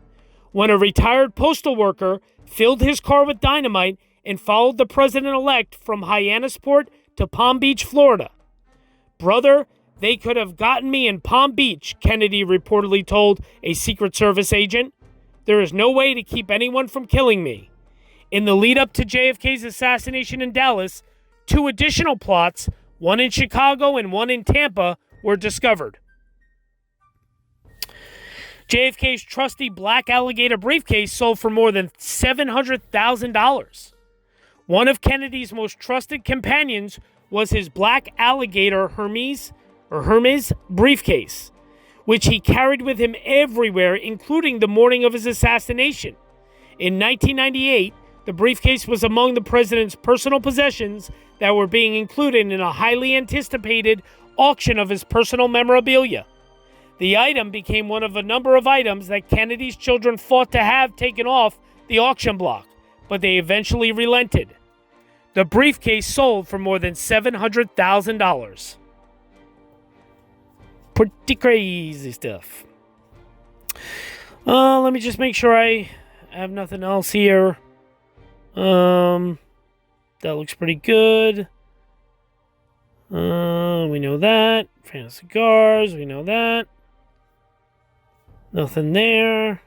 [SPEAKER 1] when a retired postal worker filled his car with dynamite and followed the president-elect from Hyannisport to Palm Beach, Florida. "Brother, they could have gotten me in Palm Beach," Kennedy reportedly told a Secret Service agent. "There is no way to keep anyone from killing me." In the lead-up to JFK's assassination in Dallas, 2 additional plots, one in Chicago and one in Tampa, were discovered. JFK's trusty black alligator briefcase sold for more than $700,000. One of Kennedy's most trusted companions was his black alligator Hermes briefcase, which he carried with him everywhere, including the morning of his assassination. In 1998, the briefcase was among the president's personal possessions that were being included in a highly anticipated auction of his personal memorabilia. The item became one of a number of items that Kennedy's children fought to have taken off the auction block, but they eventually relented. The briefcase sold for more than $700,000. Pretty crazy stuff. Let me just make sure I have nothing else here. That looks pretty good. We know that. France cigars, we know that. Nothing there.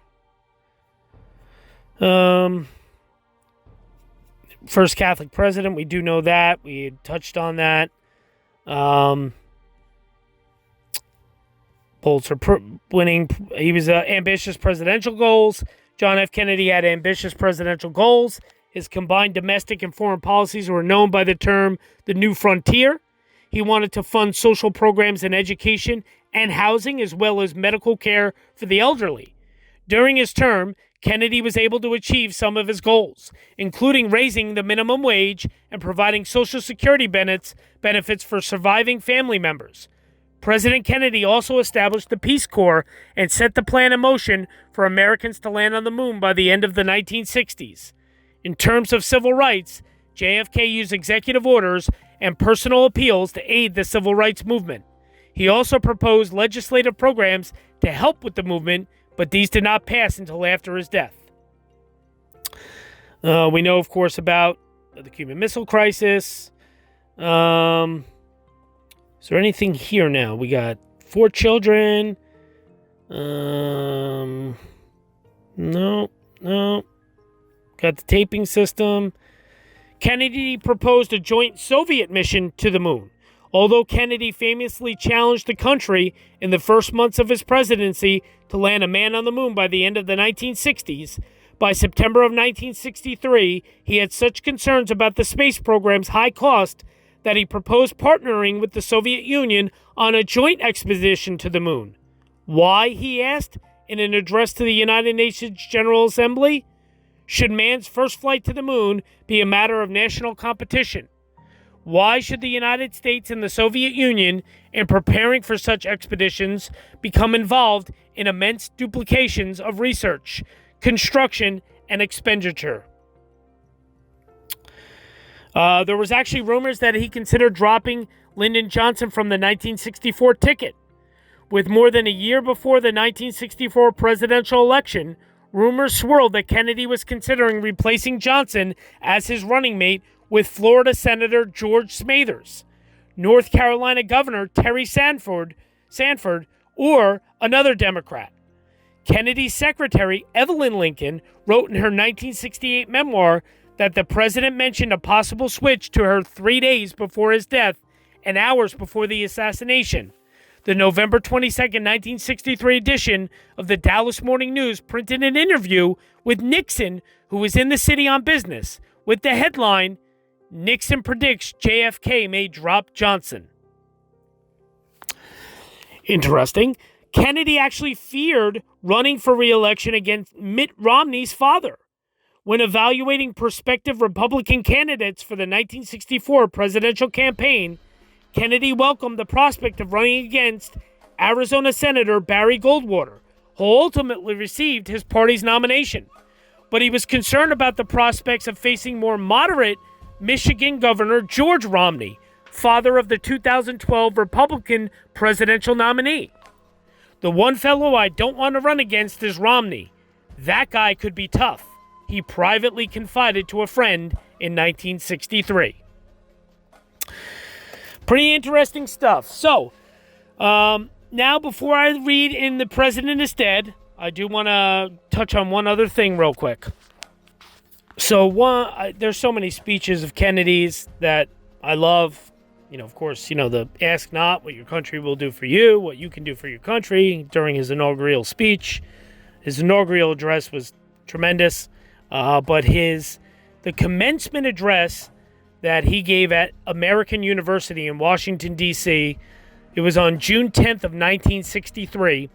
[SPEAKER 1] First Catholic president, we do know that. We had touched on that. Pulitzer winning. He was ambitious presidential goals. John F. Kennedy had ambitious presidential goals. His combined domestic and foreign policies were known by the term the New Frontier. He wanted to fund social programs in education and housing, as well as medical care for the elderly. During his term, Kennedy was able to achieve some of his goals, including raising the minimum wage and providing Social Security benefits for surviving family members. President Kennedy also established the Peace Corps and set the plan in motion for Americans to land on the moon by the end of the 1960s. In terms of civil rights, JFK used executive orders and personal appeals to aid the civil rights movement. He also proposed legislative programs to help with the movement, but these did not pass until after his death. We know, of course, about the Cuban Missile Crisis. Is there anything here now? We got 4 children. No. Got the taping system. Kennedy proposed a joint Soviet mission to the moon. Although Kennedy famously challenged the country in the first months of his presidency to land a man on the moon by the end of the 1960s, by September of 1963, he had such concerns about the space program's high cost that he proposed partnering with the Soviet Union on a joint expedition to the moon. Why, he asked in an address to the United Nations General Assembly? Should man's first flight to the moon be a matter of national competition? Why should the United States and the Soviet Union, in preparing for such expeditions, become involved in immense duplications of research, construction, and expenditure? There was actually rumors that he considered dropping Lyndon Johnson from the 1964 ticket. With more than a year before the 1964 presidential election, rumors swirled that Kennedy was considering replacing Johnson as his running mate with Florida Senator George Smathers, North Carolina Governor Terry Sanford, or another Democrat. Kennedy's secretary, Evelyn Lincoln, wrote in her 1968 memoir that the president mentioned a possible switch to her 3 days before his death and hours before the assassination. The November 22, 1963 edition of the Dallas Morning News printed an interview with Nixon, who was in the city on business, with the headline, "Nixon predicts JFK may drop Johnson." Interesting. Kennedy actually feared running for re-election against Mitt Romney's father. When evaluating prospective Republican candidates for the 1964 presidential campaign, Kennedy welcomed the prospect of running against Arizona Senator Barry Goldwater, who ultimately received his party's nomination. But he was concerned about the prospects of facing more moderate Michigan Governor George Romney, father of the 2012 Republican presidential nominee. "The one fellow I don't want to run against is Romney. That guy could be tough," he privately confided to a friend in 1963. Pretty interesting stuff. So, now before I read in The President is Dead, I do want to touch on one other thing real quick. So, there's so many speeches of Kennedy's that I love. You know, of course, the ask not what your country will do for you, what you can do for your country during his inaugural speech. His inaugural address was tremendous, but the commencement address that he gave at American University in Washington, D.C., It was on June 10th of 1963.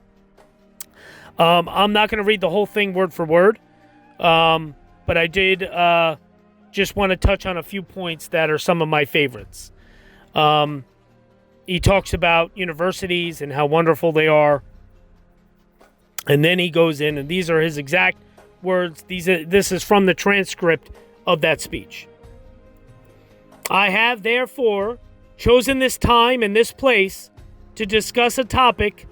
[SPEAKER 1] I'm not going to read the whole thing word for word, but I did just want to touch on a few points that are some of my favorites. He talks about universities and how wonderful they are, and then he goes in, and these are his exact words. This is from the transcript of that speech. I have, therefore, chosen this time and this place to discuss a topic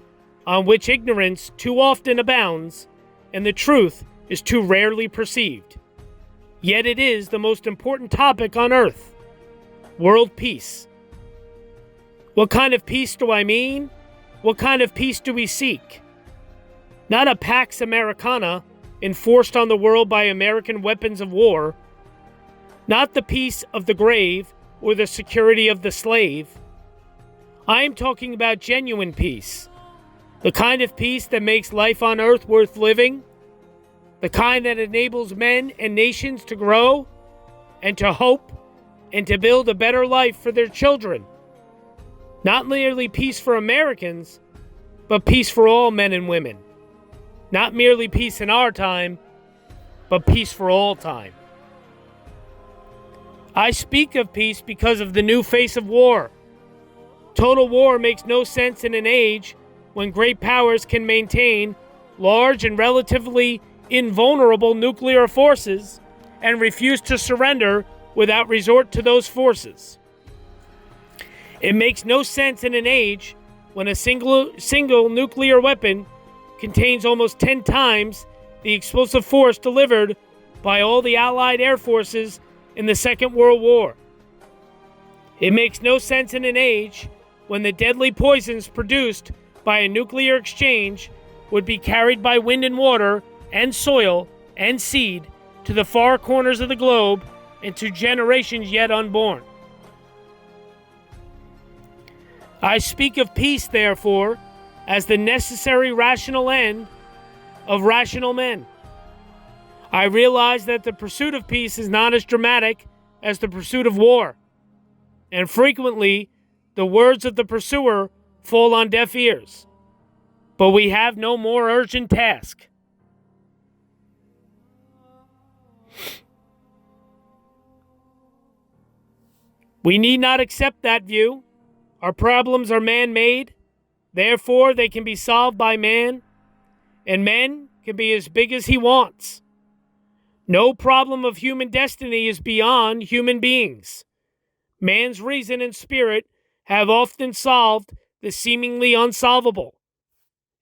[SPEAKER 1] on which ignorance too often abounds and the truth is too rarely perceived. Yet it is the most important topic on earth: world peace. What kind of peace do I mean? What kind of peace do we seek? Not a Pax Americana enforced on the world by American weapons of war. Not the peace of the grave or the security of the slave. I am talking about genuine peace. The kind of peace that makes life on earth worth living. The kind that enables men and nations to grow and to hope and to build a better life for their children. Not merely peace for Americans, but peace for all men and women. Not merely peace in our time, but peace for all time. I speak of peace because of the new face of war. Total war makes no sense in an age when great powers can maintain large and relatively invulnerable nuclear forces and refuse to surrender without resort to those forces. It makes no sense in an age when a single nuclear weapon contains almost 10 times the explosive force delivered by all the Allied air forces in the Second World War. It makes no sense in an age when the deadly poisons produced by a nuclear exchange would be carried by wind and water and soil and seed to the far corners of the globe and to generations yet unborn. I speak of peace, therefore, as the necessary rational end of rational men. I realize that the pursuit of peace is not as dramatic as the pursuit of war, and frequently the words of the pursuer fall on deaf ears. But we have no more urgent task. We need not accept that view. Our problems are man-made, therefore they can be solved by man, and man can be as big as he wants. No problem of human destiny is beyond human beings. Man's reason and spirit have often solved the seemingly unsolvable,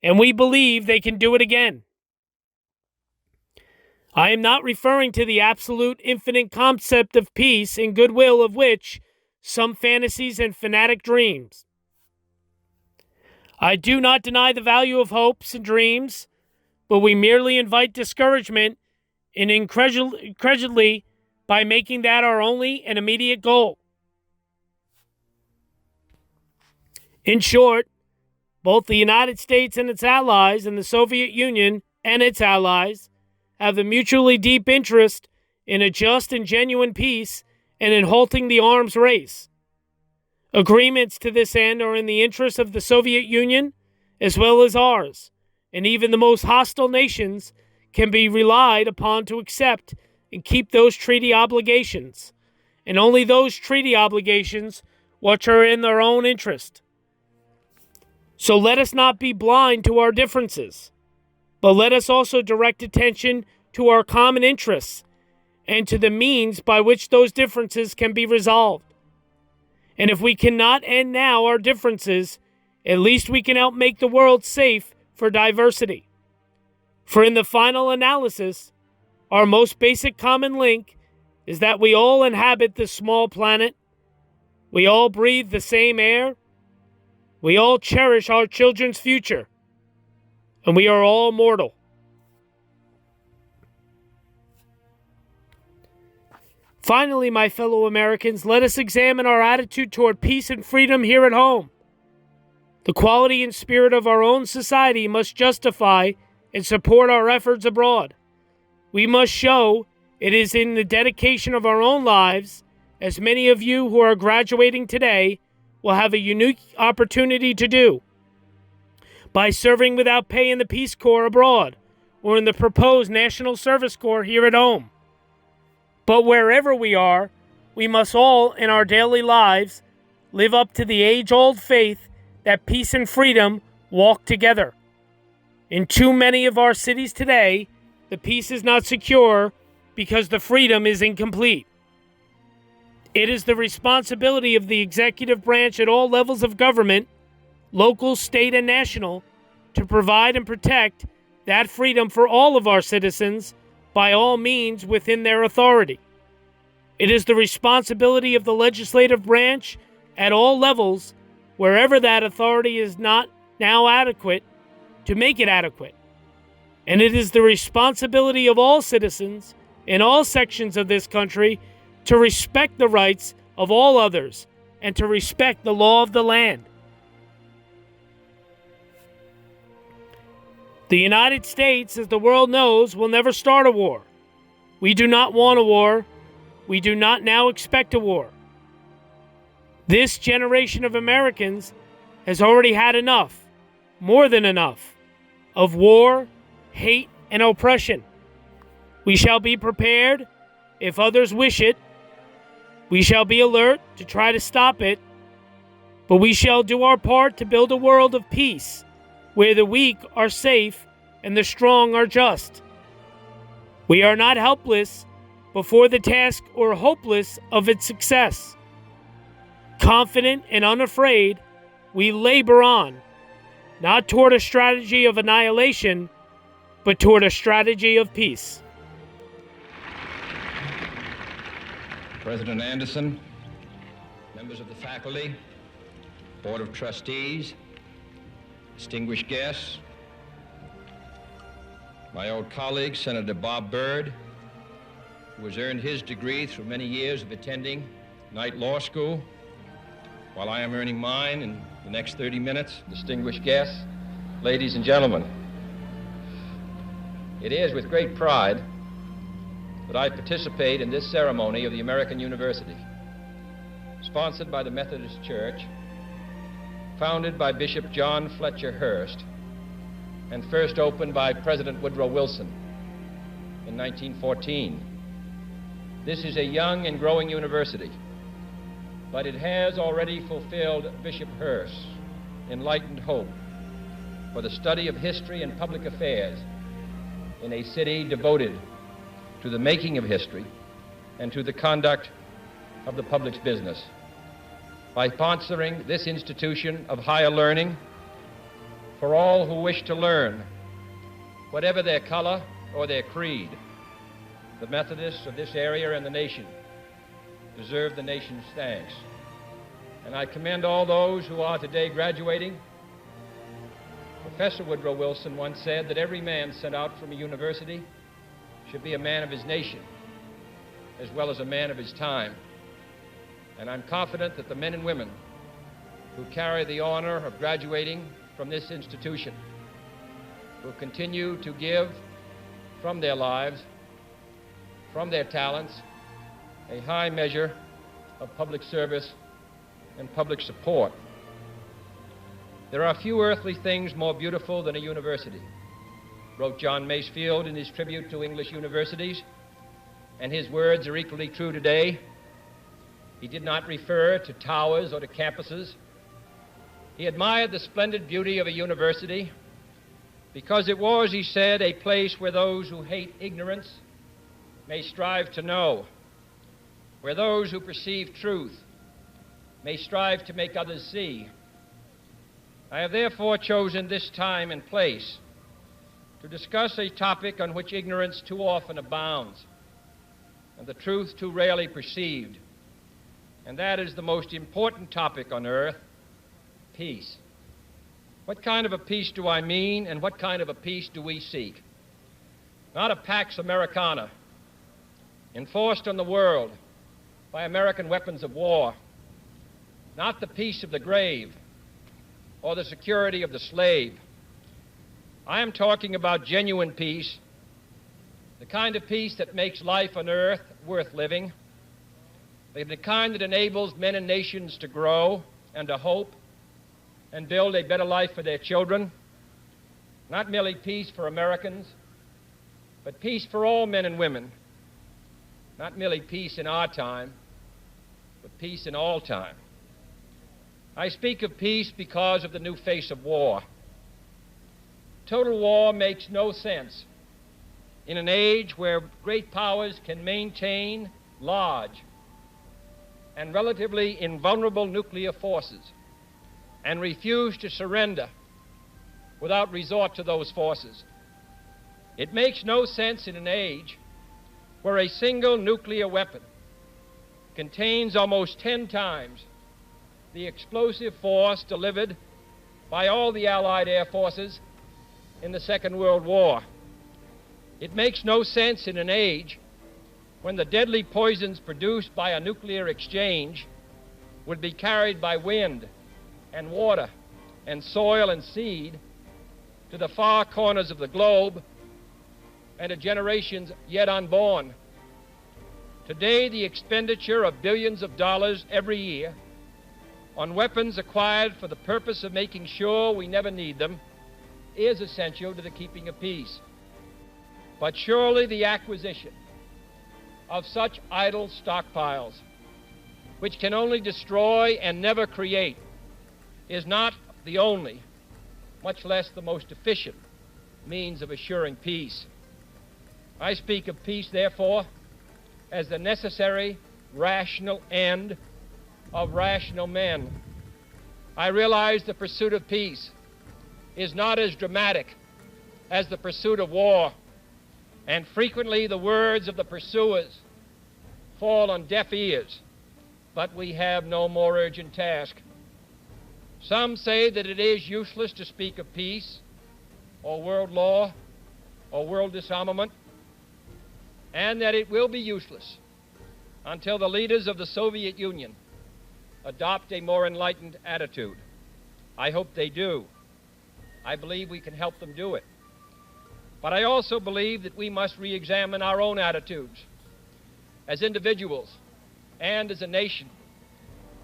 [SPEAKER 1] and we believe they can do it again. I am not referring to the absolute infinite concept of peace and goodwill of which some fantasies and fanatic dreams. I do not deny the value of hopes and dreams, but we merely invite discouragement and incredulity by making that our only and immediate goal. In short, both the United States and its allies and the Soviet Union and its allies have a mutually deep interest in a just and genuine peace and in halting the arms race. Agreements to this end are in the interest of the Soviet Union as well as ours, and even the most hostile nations can be relied upon to accept and keep those treaty obligations, and only those treaty obligations which are in their own interest. So let us not be blind to our differences, but let us also direct attention to our common interests and to the means by which those differences can be resolved. And if we cannot end now our differences, at least we can help make the world safe for diversity. For in the final analysis, our most basic common link is that we all inhabit this small planet, we all breathe the same air, we all cherish our children's future, and we are all mortal. Finally, my fellow Americans, let us examine our attitude toward peace and freedom here at home. The quality and spirit of our own society must justify and support our efforts abroad. We must show it is in the dedication of our own lives, as many of you who are graduating today will have a unique opportunity to do by serving without pay in the Peace Corps abroad or in the proposed National Service Corps here at home. But wherever we are, we must all in our daily lives live up to the age-old faith that peace and freedom walk together. In too many of our cities today, the peace is not secure because the freedom is incomplete. It is the responsibility of the executive branch at all levels of government, local, state, and national, to provide and protect that freedom for all of our citizens by all means within their authority. It is the responsibility of the legislative branch at all levels, wherever that authority is not now adequate, to make it adequate. And it is the responsibility of all citizens in all sections of this country to respect the rights of all others and to respect the law of the land. The United States, as the world knows, will never start a war. We do not want a war. We do not now expect a war. This generation of Americans has already had enough, more than enough, of war, hate, and oppression. We shall be prepared if others wish it. We shall be alert to try to stop it. But we shall do our part to build a world of peace, where the weak are safe and the strong are just. We are not helpless before the task or hopeless of its success. Confident and unafraid, we labor on, not toward a strategy of annihilation, but toward a strategy of peace.
[SPEAKER 13] President Anderson, members of the faculty, Board of Trustees, distinguished guests, my old colleague, Senator Bob Byrd, who has earned his degree through many years of attending Knight Law School, while I am earning mine in the next 30 minutes, distinguished guests, ladies and gentlemen. It is with great pride that I participate in this ceremony of the American University, sponsored by the Methodist Church, founded by Bishop John Fletcher Hurst, and first opened by President Woodrow Wilson in 1914. This is a young and growing university, but it has already fulfilled Bishop Hurst's enlightened hope for the study of history and public affairs in a city devoted to the making of history and to the conduct of the public's business. By sponsoring this institution of higher learning for all who wish to learn, whatever their color or their creed, the Methodists of this area and the nation deserve the nation's thanks. And I commend all those who are today graduating. Professor Woodrow Wilson once said that every man sent out from a university should be a man of his nation as well as a man of his time. And I'm confident that the men and women who carry the honor of graduating from this institution will continue to give from their lives, from their talents, a high measure of public service and public support. There are few earthly things more beautiful than a university, wrote John Masefield in his tribute to English universities, and his words are equally true today. He did not refer to towers or to campuses. He admired the splendid beauty of a university because it was, he said, a place where those who hate ignorance may strive to know, where those who perceive truth may strive to make others see. I have therefore chosen this time and place to discuss a topic on which ignorance too often abounds and the truth too rarely perceived, and that is the most important topic on earth: peace. What kind of a peace do I mean, and what kind of a peace do we seek? Not a Pax Americana enforced on the world by American weapons of war, not the peace of the grave or the security of the slave. I am talking about genuine peace, the kind of peace that makes life on earth worth living, the kind that enables men and nations to grow, and a hope and build a better life for their children. Not merely peace for Americans, but peace for all men and women. Not merely peace in our time, but peace in all time. I speak of peace because of the new face of war. Total war makes no sense in an age where great powers can maintain large and relatively invulnerable nuclear forces and refuse to surrender without resort to those forces. It makes no sense in an age where a single nuclear weapon contains almost 10 times the explosive force delivered by all the Allied air forces in the Second World War. It makes no sense in an age when the deadly poisons produced by a nuclear exchange would be carried by wind and water and soil and seed to the far corners of the globe and to generations yet unborn. Today, the expenditure of billions of dollars every year on weapons acquired for the purpose of making sure we never need them is essential to the keeping of peace. But surely the acquisition of such idle stockpiles, which can only destroy and never create, is not the only, much less the most efficient, means of assuring peace. I speak of peace, therefore, as the necessary, rational end of rational men. I realize the pursuit of peace is not as dramatic as the pursuit of war, and frequently the words of the pursuers fall on deaf ears, but we have no more urgent task. Some say that it is useless to speak of peace or world law or world disarmament, and that it will be useless until the leaders of the Soviet Union adopt a more enlightened attitude. I hope they do. I believe we can help them do it. But I also believe that we must re-examine our own attitudes as individuals and as a nation,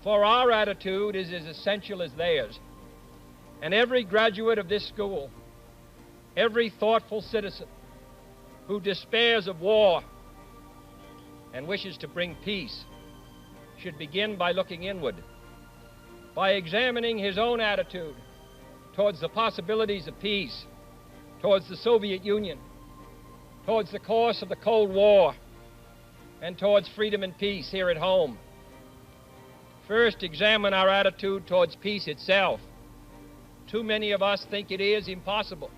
[SPEAKER 13] for our attitude is as essential as theirs. And every graduate of this school, every thoughtful citizen who despairs of war and wishes to bring peace should begin by looking inward, by examining his own attitude towards the possibilities of peace, towards the Soviet Union, towards the course of the Cold War, and towards freedom and peace here at home. First, examine our attitude towards peace itself. Too many of us think it is impossible.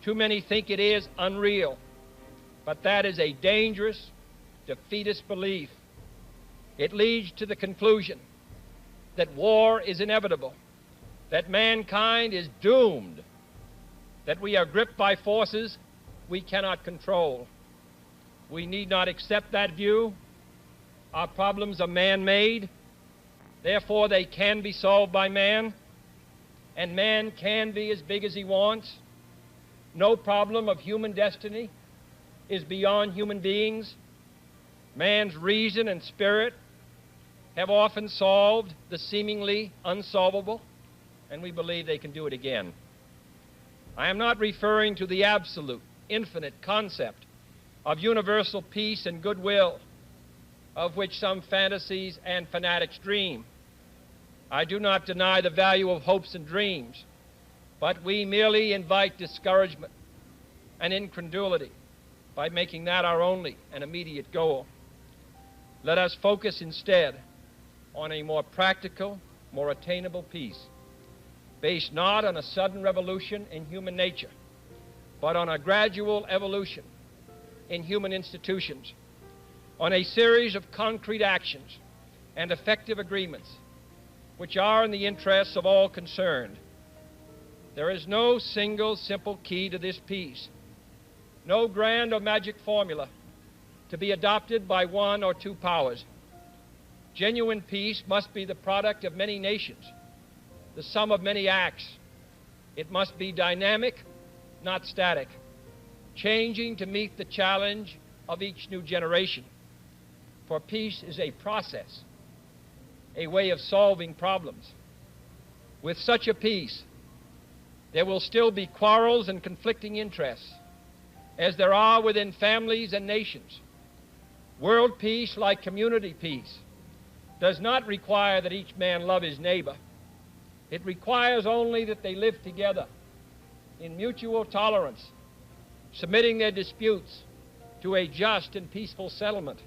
[SPEAKER 13] Too many think it is unreal. But that is a dangerous, defeatist belief. It leads to the conclusion that war is inevitable, that mankind is doomed, that we are gripped by forces we cannot control. We need not accept that view. Our problems are man-made. Therefore, they can be solved by man, and man can be as big as he wants. No problem of human destiny is beyond human beings. Man's reason and spirit have often solved the seemingly unsolvable, and we believe they can do it again. I am not referring to the absolute, infinite concept of universal peace and goodwill, of which some fantasies and fanatics dream. I do not deny the value of hopes and dreams, but we merely invite discouragement and incredulity by making that our only and immediate goal. Let us focus instead on a more practical, more attainable peace, based not on a sudden revolution in human nature, but on a gradual evolution in human institutions, on a series of concrete actions and effective agreements which are in the interests of all concerned. There is no single simple key to this peace, no grand or magic formula to be adopted by one or two powers. Genuine peace must be the product of many nations, the sum of many acts. It must be dynamic, not static, changing to meet the challenge of each new generation. For peace is a process, a way of solving problems. With such a peace, there will still be quarrels and conflicting interests, as there are within families and nations. World peace, like community peace, does not require that each man love his neighbor. It requires only that they live together in mutual tolerance, submitting their disputes to a just and peaceful settlement.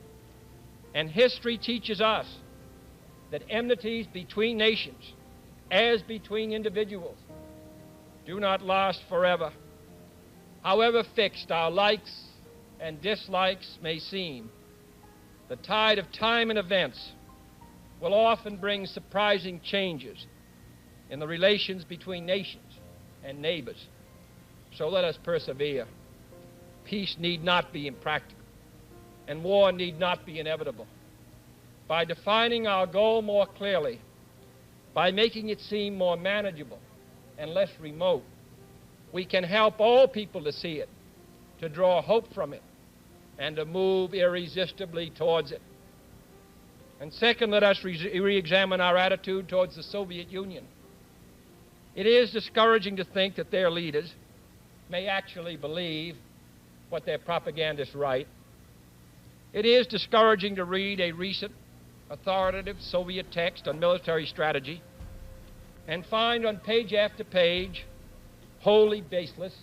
[SPEAKER 13] And history teaches us that enmities between nations, as between individuals, do not last forever. However fixed our likes and dislikes may seem, the tide of time and events will often bring surprising changes in the relations between nations and neighbors. So let us persevere. Peace need not be impractical, and war need not be inevitable. By defining our goal more clearly, by making it seem more manageable and less remote, we can help all people to see it, to draw hope from it, and to move irresistibly towards it. And second, let us re-examine our attitude towards the Soviet Union. It is discouraging to think that their leaders may actually believe what their propagandists write. It is discouraging to read a recent authoritative Soviet text on military strategy and find on page after page wholly baseless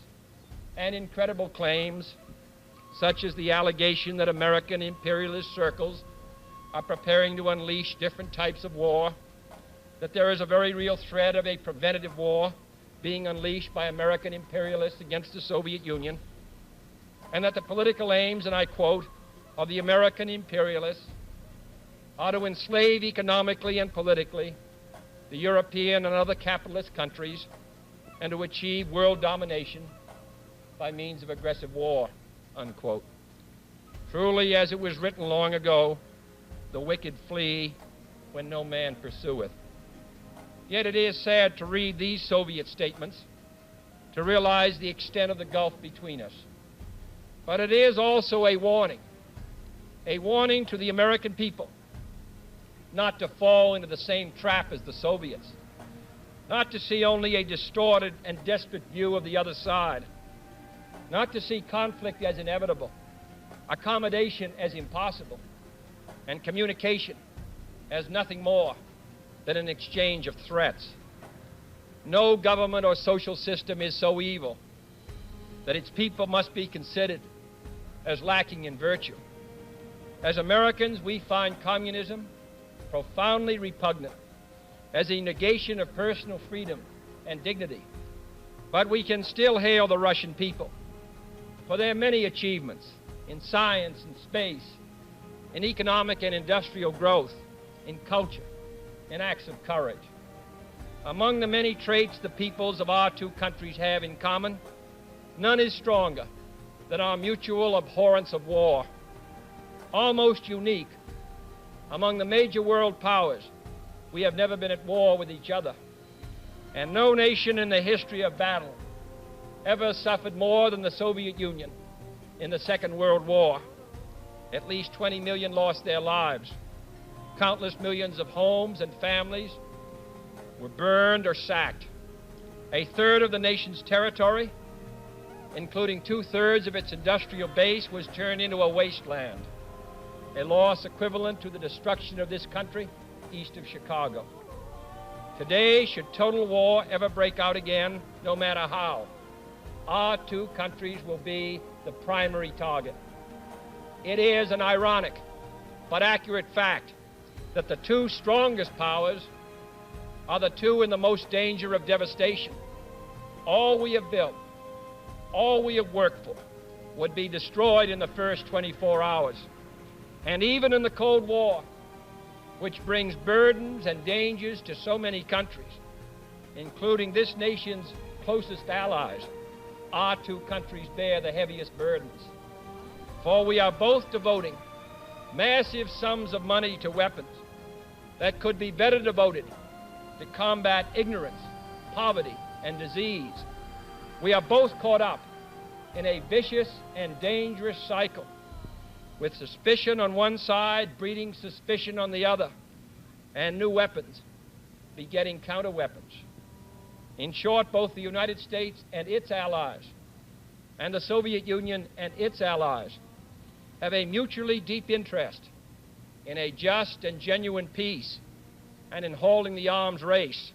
[SPEAKER 13] and incredible claims, such as the allegation that American imperialist circles are preparing to unleash different types of war, that there is a very real threat of a preventative war being unleashed by American imperialists against the Soviet Union, and that the political aims, and I quote, of the American imperialists are to enslave economically and politically the European and other capitalist countries and to achieve world domination by means of aggressive war, unquote. Truly, as it was written long ago, the wicked flee when no man pursueth. Yet it is sad to read these Soviet statements, to realize the extent of the gulf between us. But it is also a warning to the American people not to fall into the same trap as the Soviets, not to see only a distorted and desperate view of the other side, not to see conflict as inevitable, accommodation as impossible, and communication as nothing more than an exchange of threats. No government or social system is so evil that its people must be considered as lacking in virtue. As Americans, we find communism profoundly repugnant as a negation of personal freedom and dignity. But we can still hail the Russian people for their many achievements in science and space, in economic and industrial growth, in culture, in acts of courage. Among the many traits the peoples of our two countries have in common, none is stronger than our mutual abhorrence of war. Almost unique among the major world powers, we have never been at war with each other. And no nation in the history of battle ever suffered more than the Soviet Union in the Second World War. At least 20 million lost their lives. Countless millions of homes and families were burned or sacked. A third of the nation's territory, including 2/3 of its industrial base, was turned into a wasteland, a loss equivalent to the destruction of this country east of Chicago. Today, should total war ever break out again, no matter how, our two countries will be the primary target. It is an ironic but accurate fact that the two strongest powers are the two in the most danger of devastation. All we have built, all we have worked for, would be destroyed in the first 24 hours. And even in the Cold War, which brings burdens and dangers to so many countries, including this nation's closest allies, our two countries bear the heaviest burdens. For we are both devoting massive sums of money to weapons that could be better devoted to combat ignorance, poverty, and disease. We are both caught up in a vicious and dangerous cycle, with suspicion on one side breeding suspicion on the other, and new weapons begetting counter-weapons. In short, both the United States and its allies and the Soviet Union and its allies have a mutually deep interest in a just and genuine peace and in holding the arms race.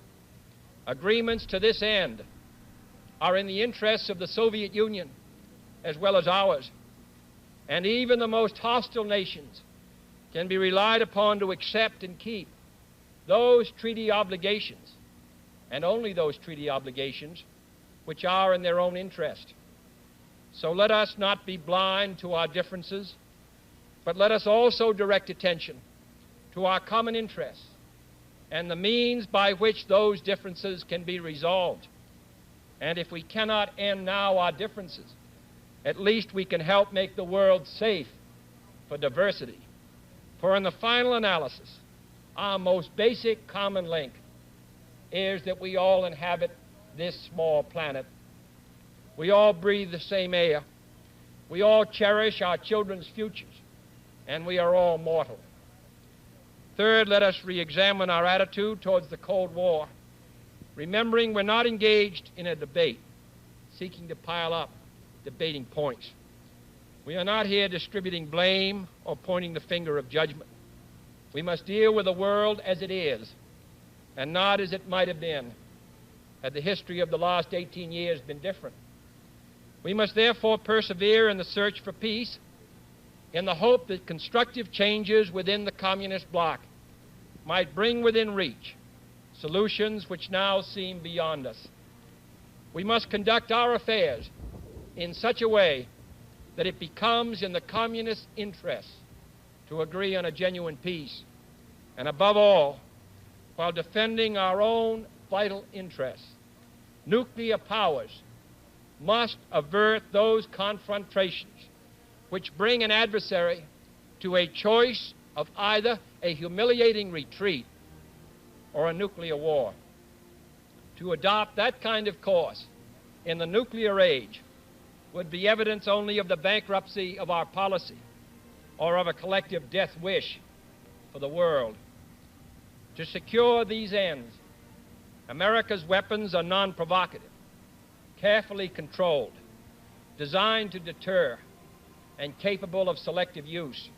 [SPEAKER 13] Agreements to this end are in the interests of the Soviet Union as well as ours, and even the most hostile nations can be relied upon to accept and keep those treaty obligations, and only those treaty obligations, which are in their own interest. So let us not be blind to our differences, but let us also direct attention to our common interests and the means by which those differences can be resolved. And if we cannot end now our differences, at least we can help make the world safe for diversity. For in the final analysis, our most basic common link is that we all inhabit this small planet. We all breathe the same air. We all cherish our children's futures, and we are all mortal. Third, let us re-examine our attitude towards the Cold War, remembering we're not engaged in a debate, seeking to pile up debating points. We are not here distributing blame or pointing the finger of judgment. We must deal with the world as it is, and not as it might have been had the history of the last 18 years been different. We must therefore persevere in the search for peace in the hope that constructive changes within the communist bloc might bring within reach solutions which now seem beyond us. We must conduct our affairs in such a way that it becomes in the communist interests to agree on a genuine peace, and above all, while defending our own vital interests. Nuclear powers must avert those confrontations which bring an adversary to a choice of either a humiliating retreat or a nuclear war. To adopt that kind of course in the nuclear age would be evidence only of the bankruptcy of our policy or of a collective death wish for the world. To secure these ends, America's weapons are non-provocative, carefully controlled, designed to deter, and capable of selective use.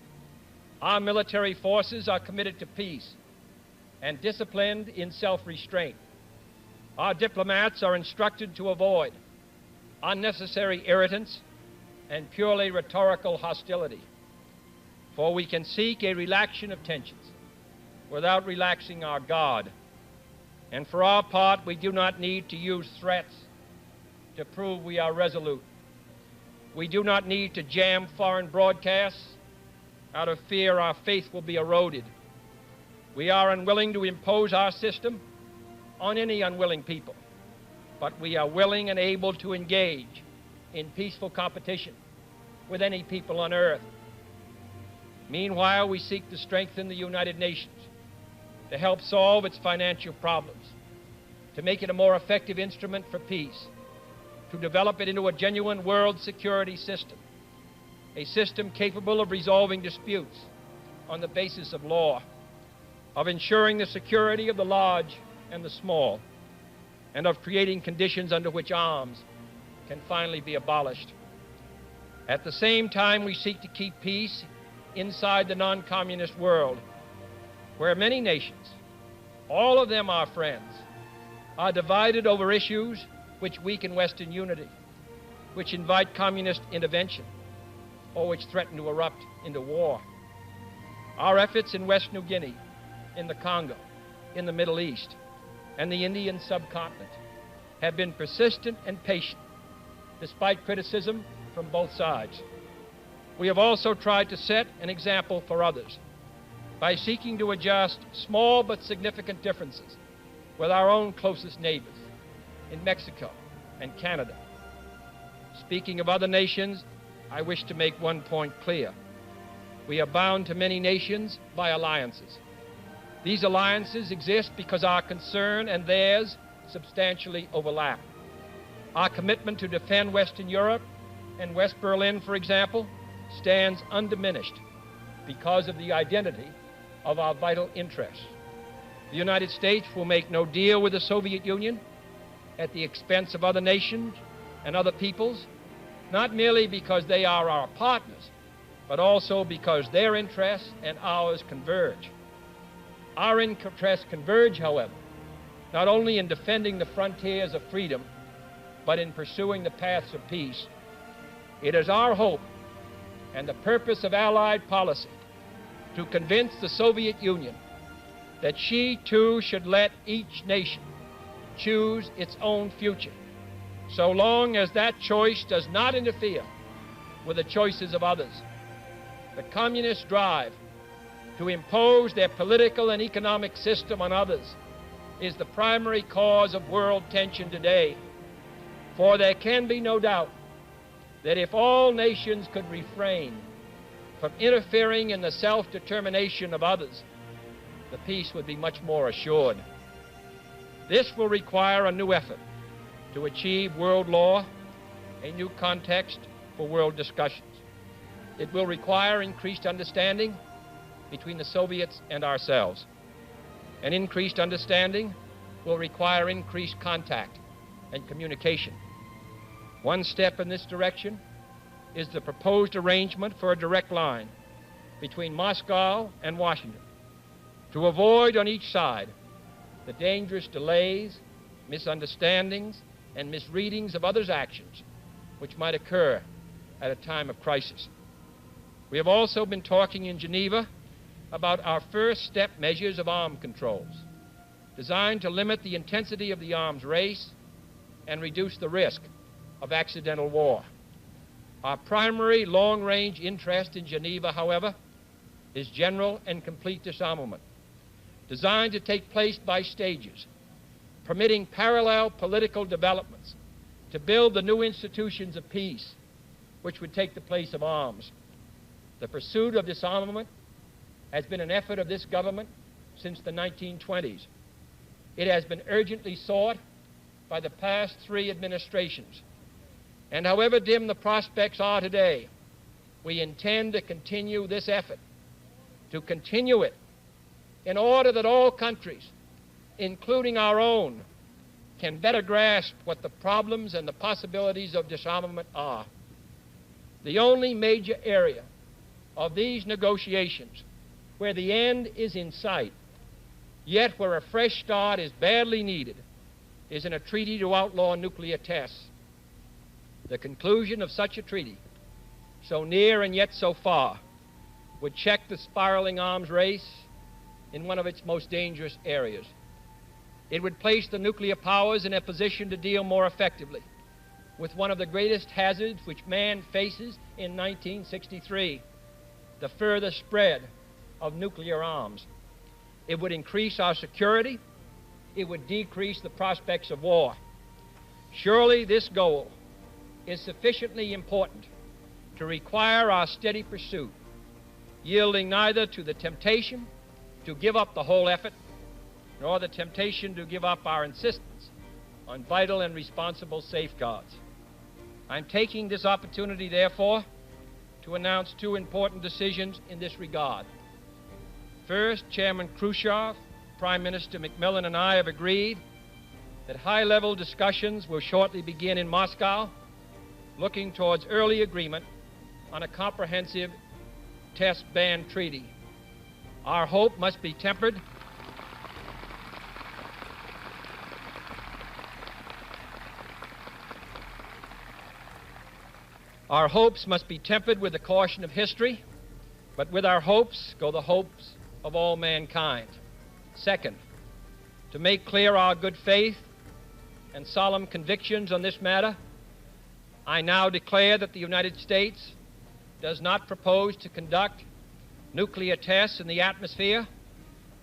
[SPEAKER 13] Our military forces are committed to peace and disciplined in self-restraint. Our diplomats are instructed to avoid unnecessary irritants and purely rhetorical hostility, for we can seek a relaxation of tensions without relaxing our guard. And for our part, we do not need to use threats to prove we are resolute. We do not need to jam foreign broadcasts out of fear our faith will be eroded. We are unwilling to impose our system on any unwilling people, but we are willing and able to engage in peaceful competition with any people on earth. Meanwhile, we seek to strengthen the United Nations, to help solve its financial problems, to make it a more effective instrument for peace, to develop it into a genuine world security system, a system capable of resolving disputes on the basis of law, of ensuring the security of the large and the small, and of creating conditions under which arms can finally be abolished. At the same time, we seek to keep peace inside the non-communist world, where many nations, all of them our friends, are divided over issues which weaken Western unity, which invite communist intervention, or which threaten to erupt into war. Our efforts in West New Guinea, in the Congo, in the Middle East, and the Indian subcontinent have been persistent and patient, despite criticism from both sides. We have also tried to set an example for others by seeking to adjust small but significant differences with our own closest neighbors in Mexico and Canada. Speaking of other nations, I wish to make one point clear. We are bound to many nations by alliances. These alliances exist because our concern and theirs substantially overlap. Our commitment to defend Western Europe and West Berlin, for example, stands undiminished because of the identity of our vital interests. The United States will make no deal with the Soviet Union, at the expense of other nations and other peoples, not merely because they are our partners, but also because their interests and ours converge. Our interests converge, however, not only in defending the frontiers of freedom, but in pursuing the paths of peace. It is our hope and the purpose of Allied policy to convince the Soviet Union that she too should let each nation choose its own future, so long as that choice does not interfere with the choices of others. The communist drive to impose their political and economic system on others is the primary cause of world tension today. For there can be no doubt that if all nations could refrain from interfering in the self-determination of others, the peace would be much more assured. This will require a new effort to achieve world law, a new context for world discussions. It will require increased understanding between the Soviets and ourselves. And increased understanding will require increased contact and communication. One step in this direction is the proposed arrangement for a direct line between Moscow and Washington to avoid on each side the dangerous delays, misunderstandings, and misreadings of others' actions which might occur at a time of crisis. We have also been talking in Geneva about our first step measures of arms controls, designed to limit the intensity of the arms race and reduce the risk of accidental war. Our primary long-range interest in Geneva, however, is general and complete disarmament, designed to take place by stages, permitting parallel political developments to build the new institutions of peace, which would take the place of arms. The pursuit of disarmament has been an effort of this government since the 1920s. It has been urgently sought by the past 3 administrations. And however dim the prospects are today, we intend to continue this effort, to continue it in order that all countries, including our own, can better grasp what the problems and the possibilities of disarmament are. The only major area of these negotiations where the end is in sight, yet where a fresh start is badly needed, is in a treaty to outlaw nuclear tests. The conclusion of such a treaty, so near and yet so far, would check the spiraling arms race in one of its most dangerous areas. It would place the nuclear powers in a position to deal more effectively with one of the greatest hazards which man faces in 1963, the further spread of nuclear arms. It would increase our security. It would decrease the prospects of war. Surely this goal is sufficiently important to require our steady pursuit, yielding neither to the temptation to give up the whole effort, nor the temptation to give up our insistence on vital and responsible safeguards. I'm taking this opportunity, therefore, to announce 2 important decisions in this regard. First, Chairman Khrushchev, Prime Minister Macmillan, and I have agreed that high-level discussions will shortly begin in Moscow, looking towards early agreement on a comprehensive test ban treaty. Our hope must be tempered Our hopes must be tempered with the caution of history, but with our hopes go the hopes of all mankind. Second, to make clear our good faith and solemn convictions on this matter, I now declare that the United States does not propose to conduct nuclear tests in the atmosphere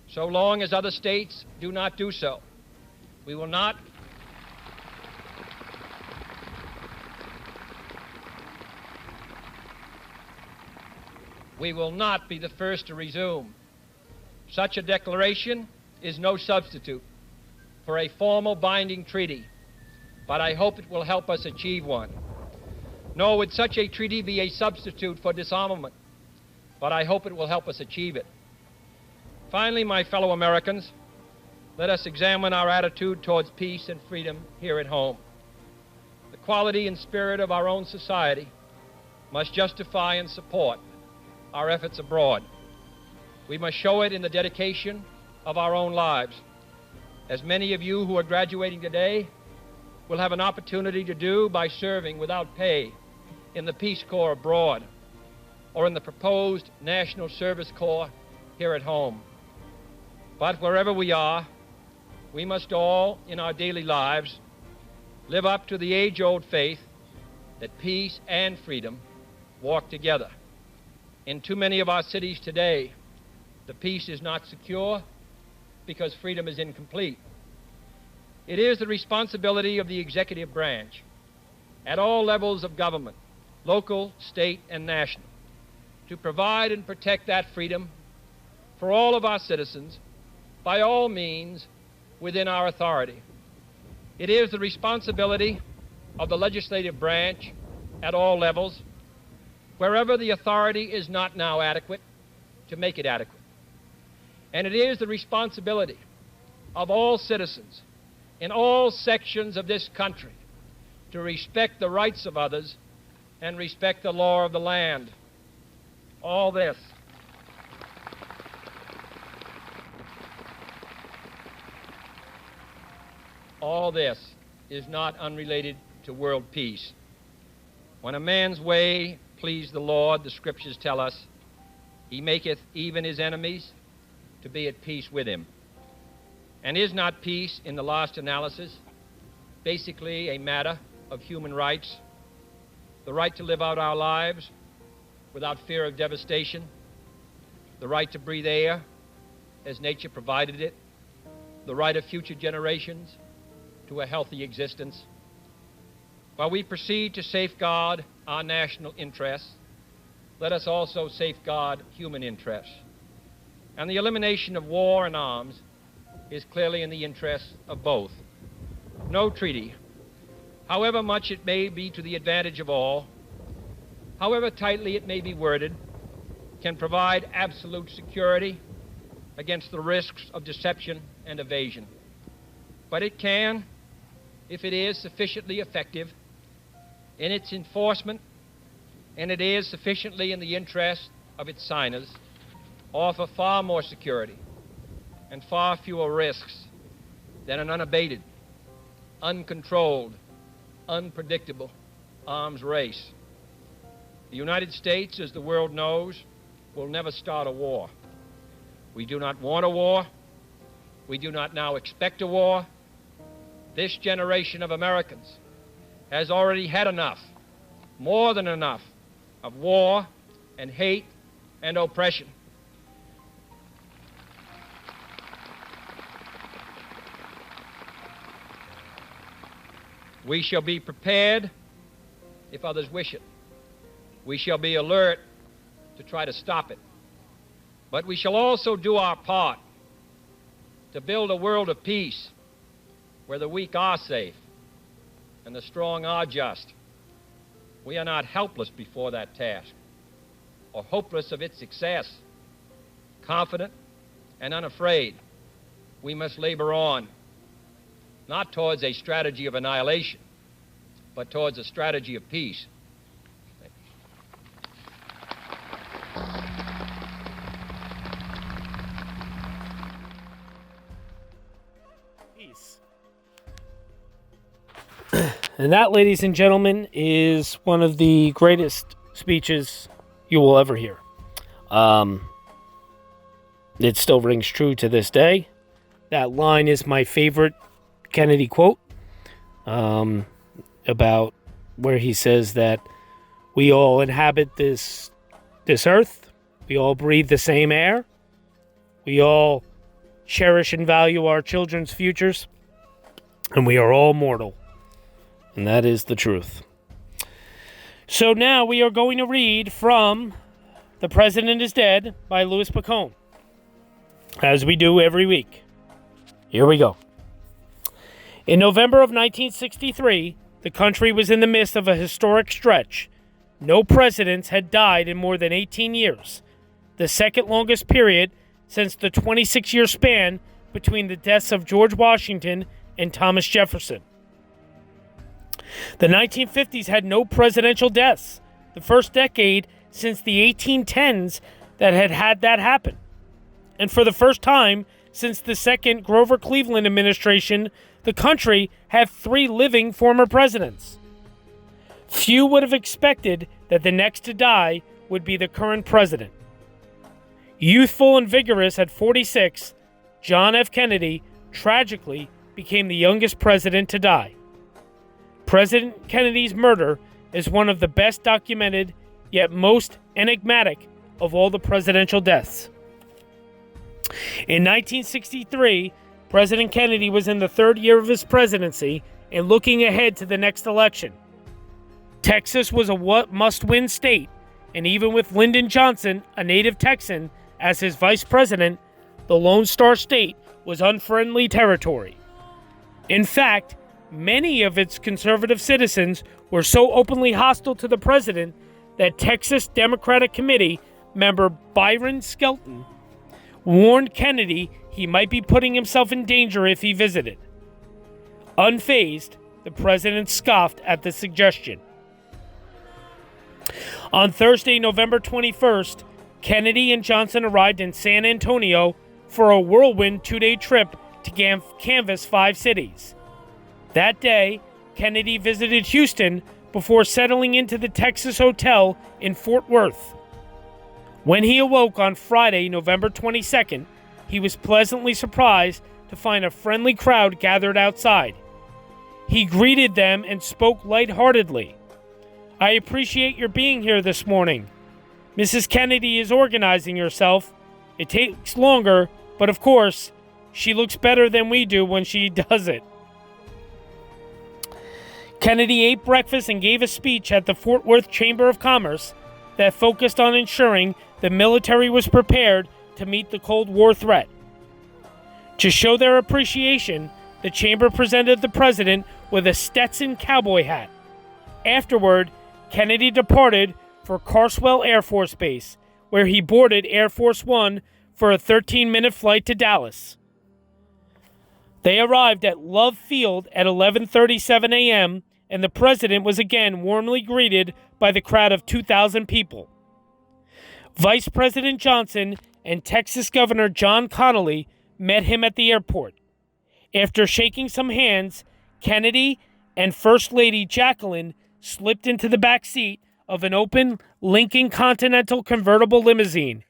[SPEAKER 13] so long as other states do not do so. We will not be the first to resume. Such a declaration is no substitute for a formal binding treaty, but I hope it will help us achieve one. Nor would such a treaty be a substitute for disarmament, but I hope it will help us achieve it. Finally, my fellow Americans, let us examine our attitude towards peace and freedom here at home. The quality and spirit of our own society must justify and support our efforts abroad. We must show it in the dedication of our own lives, as many of you who are graduating today will have an opportunity to do by serving without pay in the Peace Corps abroad or in the proposed National Service Corps here at home. But wherever we are, we must all, in our daily lives, live up to the age-old faith that peace and freedom walk together. In too many of our cities today, the peace is not secure because freedom is incomplete. It is the responsibility of the executive branch at all levels of government, local, state, and national, to provide and protect that freedom for all of our citizens by all means within our authority. It is the responsibility of the legislative branch at all levels, wherever the authority is not now adequate, to make it adequate. And it is the responsibility of all citizens in all sections of this country to respect the rights of others and respect the law of the land. All this is not unrelated to world peace. When a man's way please the Lord, the Scriptures tell us, he maketh even his enemies to be at peace with him. And is not peace, in the last analysis, basically a matter of human rights? The right to live out our lives without fear of devastation, the right to breathe air as nature provided it, the right of future generations to a healthy existence. While we proceed to safeguard our national interests, let us also safeguard human interests. And the elimination of war and arms is clearly in the interests of both. No treaty, however much it may be to the advantage of all, however tightly it may be worded, can provide absolute security against the risks of deception and evasion. But it can, if it is sufficiently effective in its enforcement, and it is sufficiently in the interest of its signers, offer far more security and far fewer risks than an unabated, uncontrolled, unpredictable arms race. The United States, as the world knows, will never start a war. We do not want a war. We do not now expect a war. This generation of Americans has already had enough, more than enough, of war and hate and oppression. We shall be prepared if others wish it. We shall be alert to try to stop it. But we shall also do our part to build a world of peace where the weak are safe and the strong are just. We are not helpless before that task or hopeless of its success. Confident and unafraid, we must labor on, not towards a strategy of annihilation, but towards a strategy of peace.
[SPEAKER 1] Peace. And that, ladies and gentlemen, is one of the greatest speeches you will ever hear. It still rings true to this day. That line is my favorite Kennedy quote, about where he says that we all inhabit this earth, we all breathe the same air, we all cherish and value our children's futures, and we are all mortal. And that is the truth. So now we are going to read from The President is Dead by Louis Pacone, as we do every week. Here we go. In November of 1963, the country was in the midst of a historic stretch. No presidents had died in more than 18 years, the second longest period since the 26-year span between the deaths of George Washington and Thomas Jefferson. The 1950s had no presidential deaths, the first decade since the 1810s that had that happen. And for the first time since the second Grover Cleveland administration, the country had 3 living former presidents. Few would have expected that the next to die would be the current president. Youthful and vigorous at 46, John F. Kennedy tragically became the youngest president to die. President Kennedy's murder is one of the best documented, yet most enigmatic of all the presidential deaths. In 1963, President Kennedy was in the 3rd year of his presidency and looking ahead to the next election. Texas was a must-win state, and even with Lyndon Johnson, a native Texan, as his vice president, the Lone Star State was unfriendly territory. In fact, many of its conservative citizens were so openly hostile to the president that Texas Democratic Committee member Byron Skelton warned Kennedy he might be putting himself in danger if he visited. Unfazed, the president scoffed at the suggestion. On Thursday, November 21st, Kennedy and Johnson arrived in San Antonio for a whirlwind 2-day trip to canvass 5 cities. That day, Kennedy visited Houston before settling into the Texas Hotel in Fort Worth. When he awoke on Friday, November 22nd, he was pleasantly surprised to find a friendly crowd gathered outside. He greeted them and spoke lightheartedly. "I appreciate your being here this morning. Mrs. Kennedy is organizing herself. It takes longer, but of course, she looks better than we do when she does it." Kennedy ate breakfast and gave a speech at the Fort Worth Chamber of Commerce that focused on ensuring the military was prepared to meet the Cold War threat. To show their appreciation, the chamber presented the president with a Stetson cowboy hat. Afterward, Kennedy departed for Carswell Air Force Base, where he boarded Air Force One for a 13-minute flight to Dallas. They arrived at Love Field at 11:37 a.m., and the president was again warmly greeted by the crowd of 2,000 people. Vice President Johnson and Texas Governor John Connally met him at the airport. After shaking some hands, Kennedy and First Lady Jacqueline slipped into the back seat of an open Lincoln Continental convertible limousine,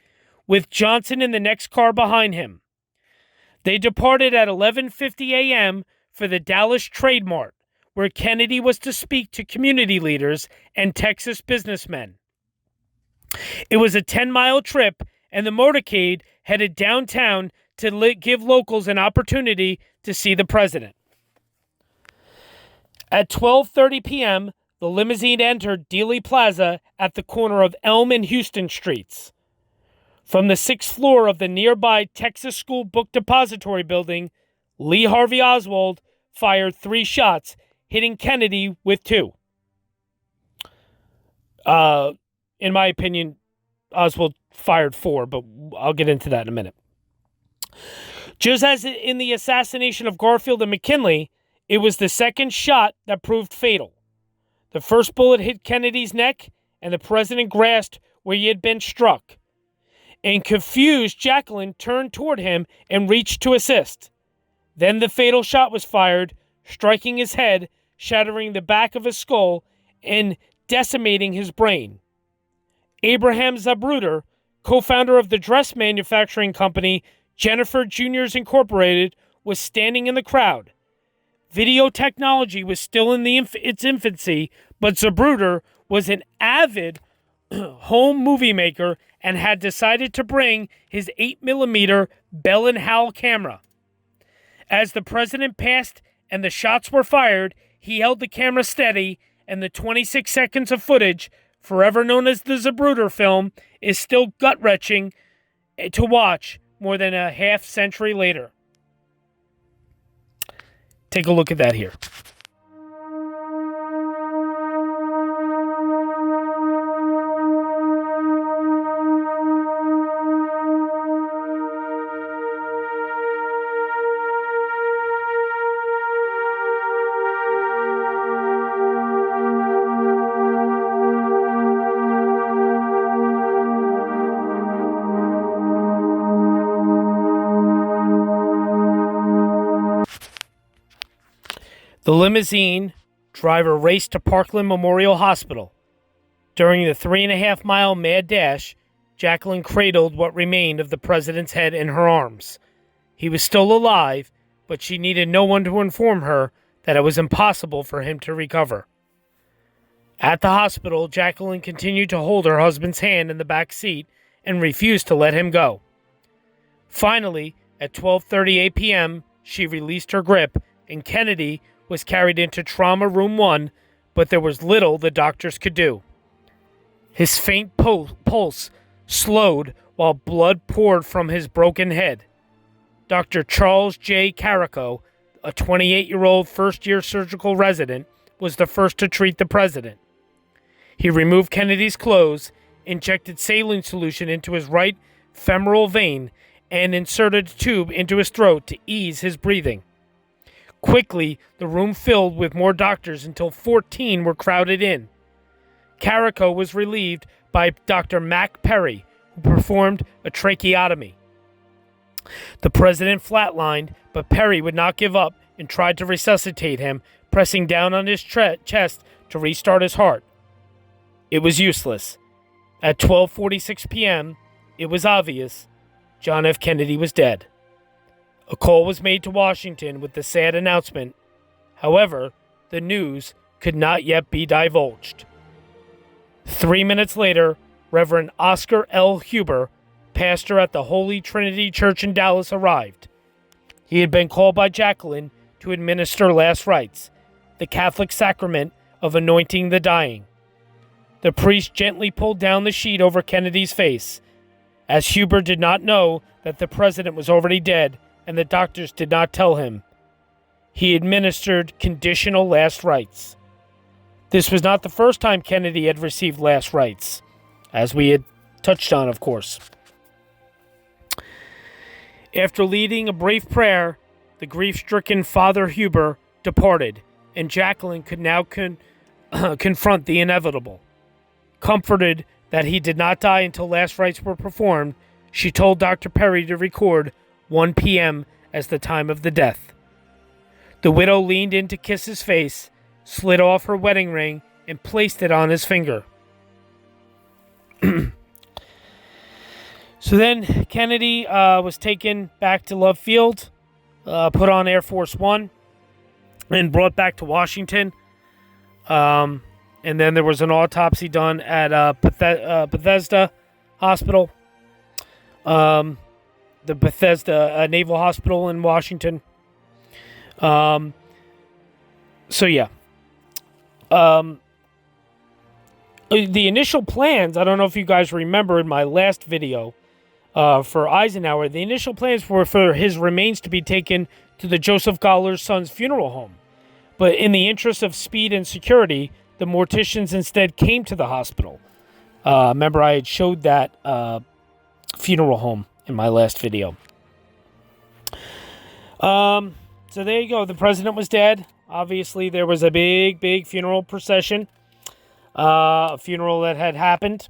[SPEAKER 1] with Johnson in the next car behind him. They departed at 11:50 a.m. for the Dallas Trade Mart, where Kennedy was to speak to community leaders and Texas businessmen. It was a 10-mile trip, and the motorcade headed downtown to give locals an opportunity to see the president. At 12:30 p.m., the limousine entered Dealey Plaza at the corner of Elm and Houston Streets. From the 6th floor of the nearby Texas School Book Depository building, Lee Harvey Oswald fired 3 shots, hitting Kennedy with 2. In my opinion, Oswald fired 4, but I'll get into that in a minute. Just as in the assassination of Garfield and McKinley, it was the second shot that proved fatal. The first bullet hit Kennedy's neck, and the president grasped where he had been struck. And confused, Jacqueline turned toward him and reached to assist. Then the fatal shot was fired, striking his head, shattering the back of his skull, and decimating his brain. Abraham Zapruder, co-founder of the dress manufacturing company Jennifer Juniors Incorporated, was standing in the crowd. Video technology was still in its infancy, but Zapruder was an avid home movie maker and had decided to bring his 8mm Bell & Howell camera. As the president passed and the shots were fired, he held the camera steady, and the 26 seconds of footage, forever known as the Zapruder film, is still gut-wrenching to watch more than a half-century later. Take a look at that here. The limousine driver raced to Parkland Memorial Hospital. During the 3.5-mile mad dash, Jacqueline cradled what remained of the president's head in her arms. He was still alive, but she needed no one to inform her that it was impossible for him to recover. At the hospital, Jacqueline continued to hold her husband's hand in the back seat and refused to let him go. Finally, at 12:38 p.m., she released her grip, and Kennedy was carried into Trauma Room 1, but there was little the doctors could do. His faint pulse slowed while blood poured from his broken head. Dr. Charles J. Carrico, a 28-year-old first-year surgical resident, was the first to treat the president. He removed Kennedy's clothes, injected saline solution into his right femoral vein, and inserted a tube into his throat to ease his breathing. Quickly, the room filled with more doctors until 14 were crowded in. Carrico was relieved by Dr. Mac Perry, who performed a tracheotomy. The president flatlined, but Perry would not give up and tried to resuscitate him, pressing down on his chest to restart his heart. It was useless. At 12:46 p.m., it was obvious John F. Kennedy was dead. A call was made to Washington with the sad announcement. However, the news could not yet be divulged. 3 minutes later, Reverend Oscar L. Huber, pastor at the Holy Trinity Church in Dallas, arrived. He had been called by Jacqueline to administer last rites, the Catholic sacrament of anointing the dying. The priest gently pulled down the sheet over Kennedy's face. As Huber did not know that the president was already dead and the doctors did not tell him, he administered conditional last rites. This was not the first time Kennedy had received last rites, as we had touched on, of course. After leading a brief prayer, the grief-stricken Father Huber departed, and Jacqueline could now confront the inevitable. Comforted that he did not die until last rites were performed, she told Dr. Perry to record 1 p.m. as the time of the death. The widow leaned in to kiss his face, slid off her wedding ring, and placed it on his finger. So then Kennedy was taken back to Love Field, put on Air Force One, and brought back to Washington. And then there was an autopsy done at Bethesda Hospital, the Bethesda Naval Hospital in Washington. So yeah. The initial plans, I don't know if you guys remember in my last video for Eisenhower, the initial plans were for his remains to be taken to the Joseph Goller's son's funeral home. But in the interest of speed and security, the morticians instead came to the hospital. Remember, I had showed that funeral home in my last video. So there you go. The president was dead. Obviously, there was a big funeral procession. A funeral that had happened.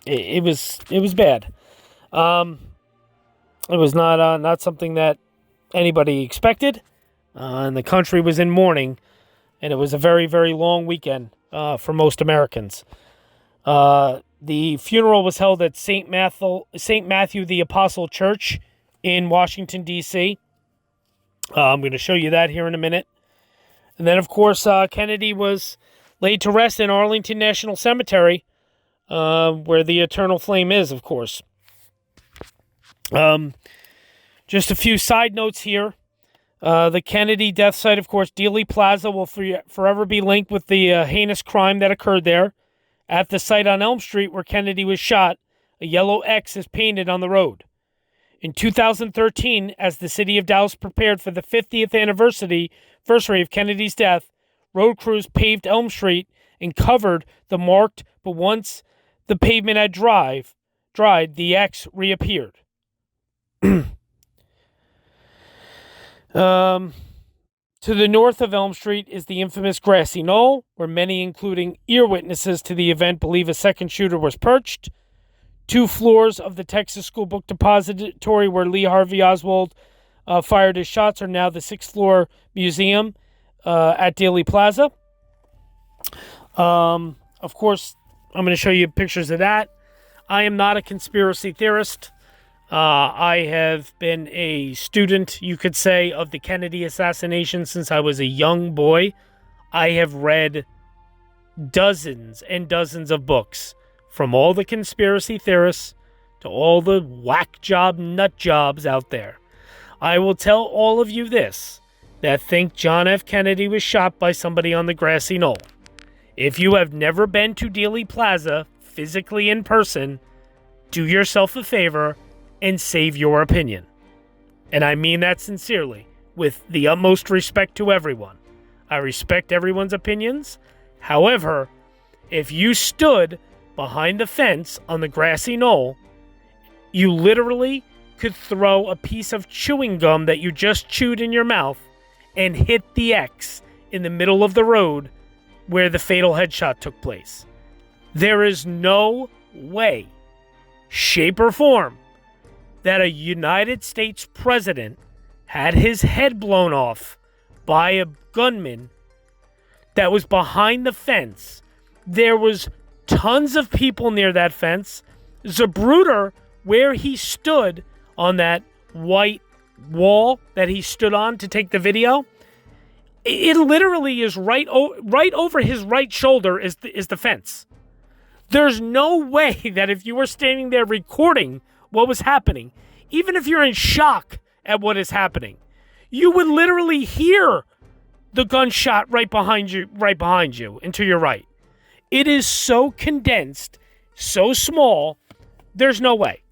[SPEAKER 1] It was bad. It was not something that anybody expected, and the country was in mourning, and it was a very long weekend for most Americans. The funeral was held at St. Matthew the Apostle Church in Washington, D.C. I'm going to show you that here in a minute. And then, of course, Kennedy was laid to rest in Arlington National Cemetery, where the eternal flame is, of course. Just a few side notes here. The Kennedy death site, of course, Dealey Plaza, will forever be linked with the heinous crime that occurred there. At the site on Elm Street where Kennedy was shot, a yellow X is painted on the road. In 2013, as the city of Dallas prepared for the 50th anniversary of Kennedy's death, road crews paved Elm Street and covered the marked, but once the pavement had dried, the X reappeared. To the north of Elm Street is the infamous grassy knoll, where many, including ear witnesses to the event, believe a second shooter was perched. 2 floors of the Texas School Book Depository, where Lee Harvey Oswald fired his shots are now the 6th floor museum at Dealey Plaza. Of course, I'm going to show you pictures of that. I am not a conspiracy theorist. I have been a student, you could say, of the Kennedy assassination since I was a young boy. I have read dozens and dozens of books from all the conspiracy theorists to all the whack job nut jobs out there. I will tell all of you this, that think John F. Kennedy was shot by somebody on the grassy knoll. If you have never been to Dealey Plaza physically in person, do yourself a favor and save your opinion. And I mean that sincerely, with the utmost respect to everyone. I respect everyone's opinions. However, if you stood behind the fence on the grassy knoll, you literally could throw a piece of chewing gum that you just chewed in your mouth and hit the X in the middle of the road where the fatal headshot took place. There is no way, shape, or form that a United States president had his head blown off by a gunman that was behind the fence. There was tons of people near that fence. Zapruder, where he stood on that white wall that he stood on to take the video, it literally is right over his right shoulder is the fence. There's no way that if you were standing there recording what was happening, even if you're in shock at what is happening, you would literally hear the gunshot right behind you and to your right. It is so condensed, so small, there's no way.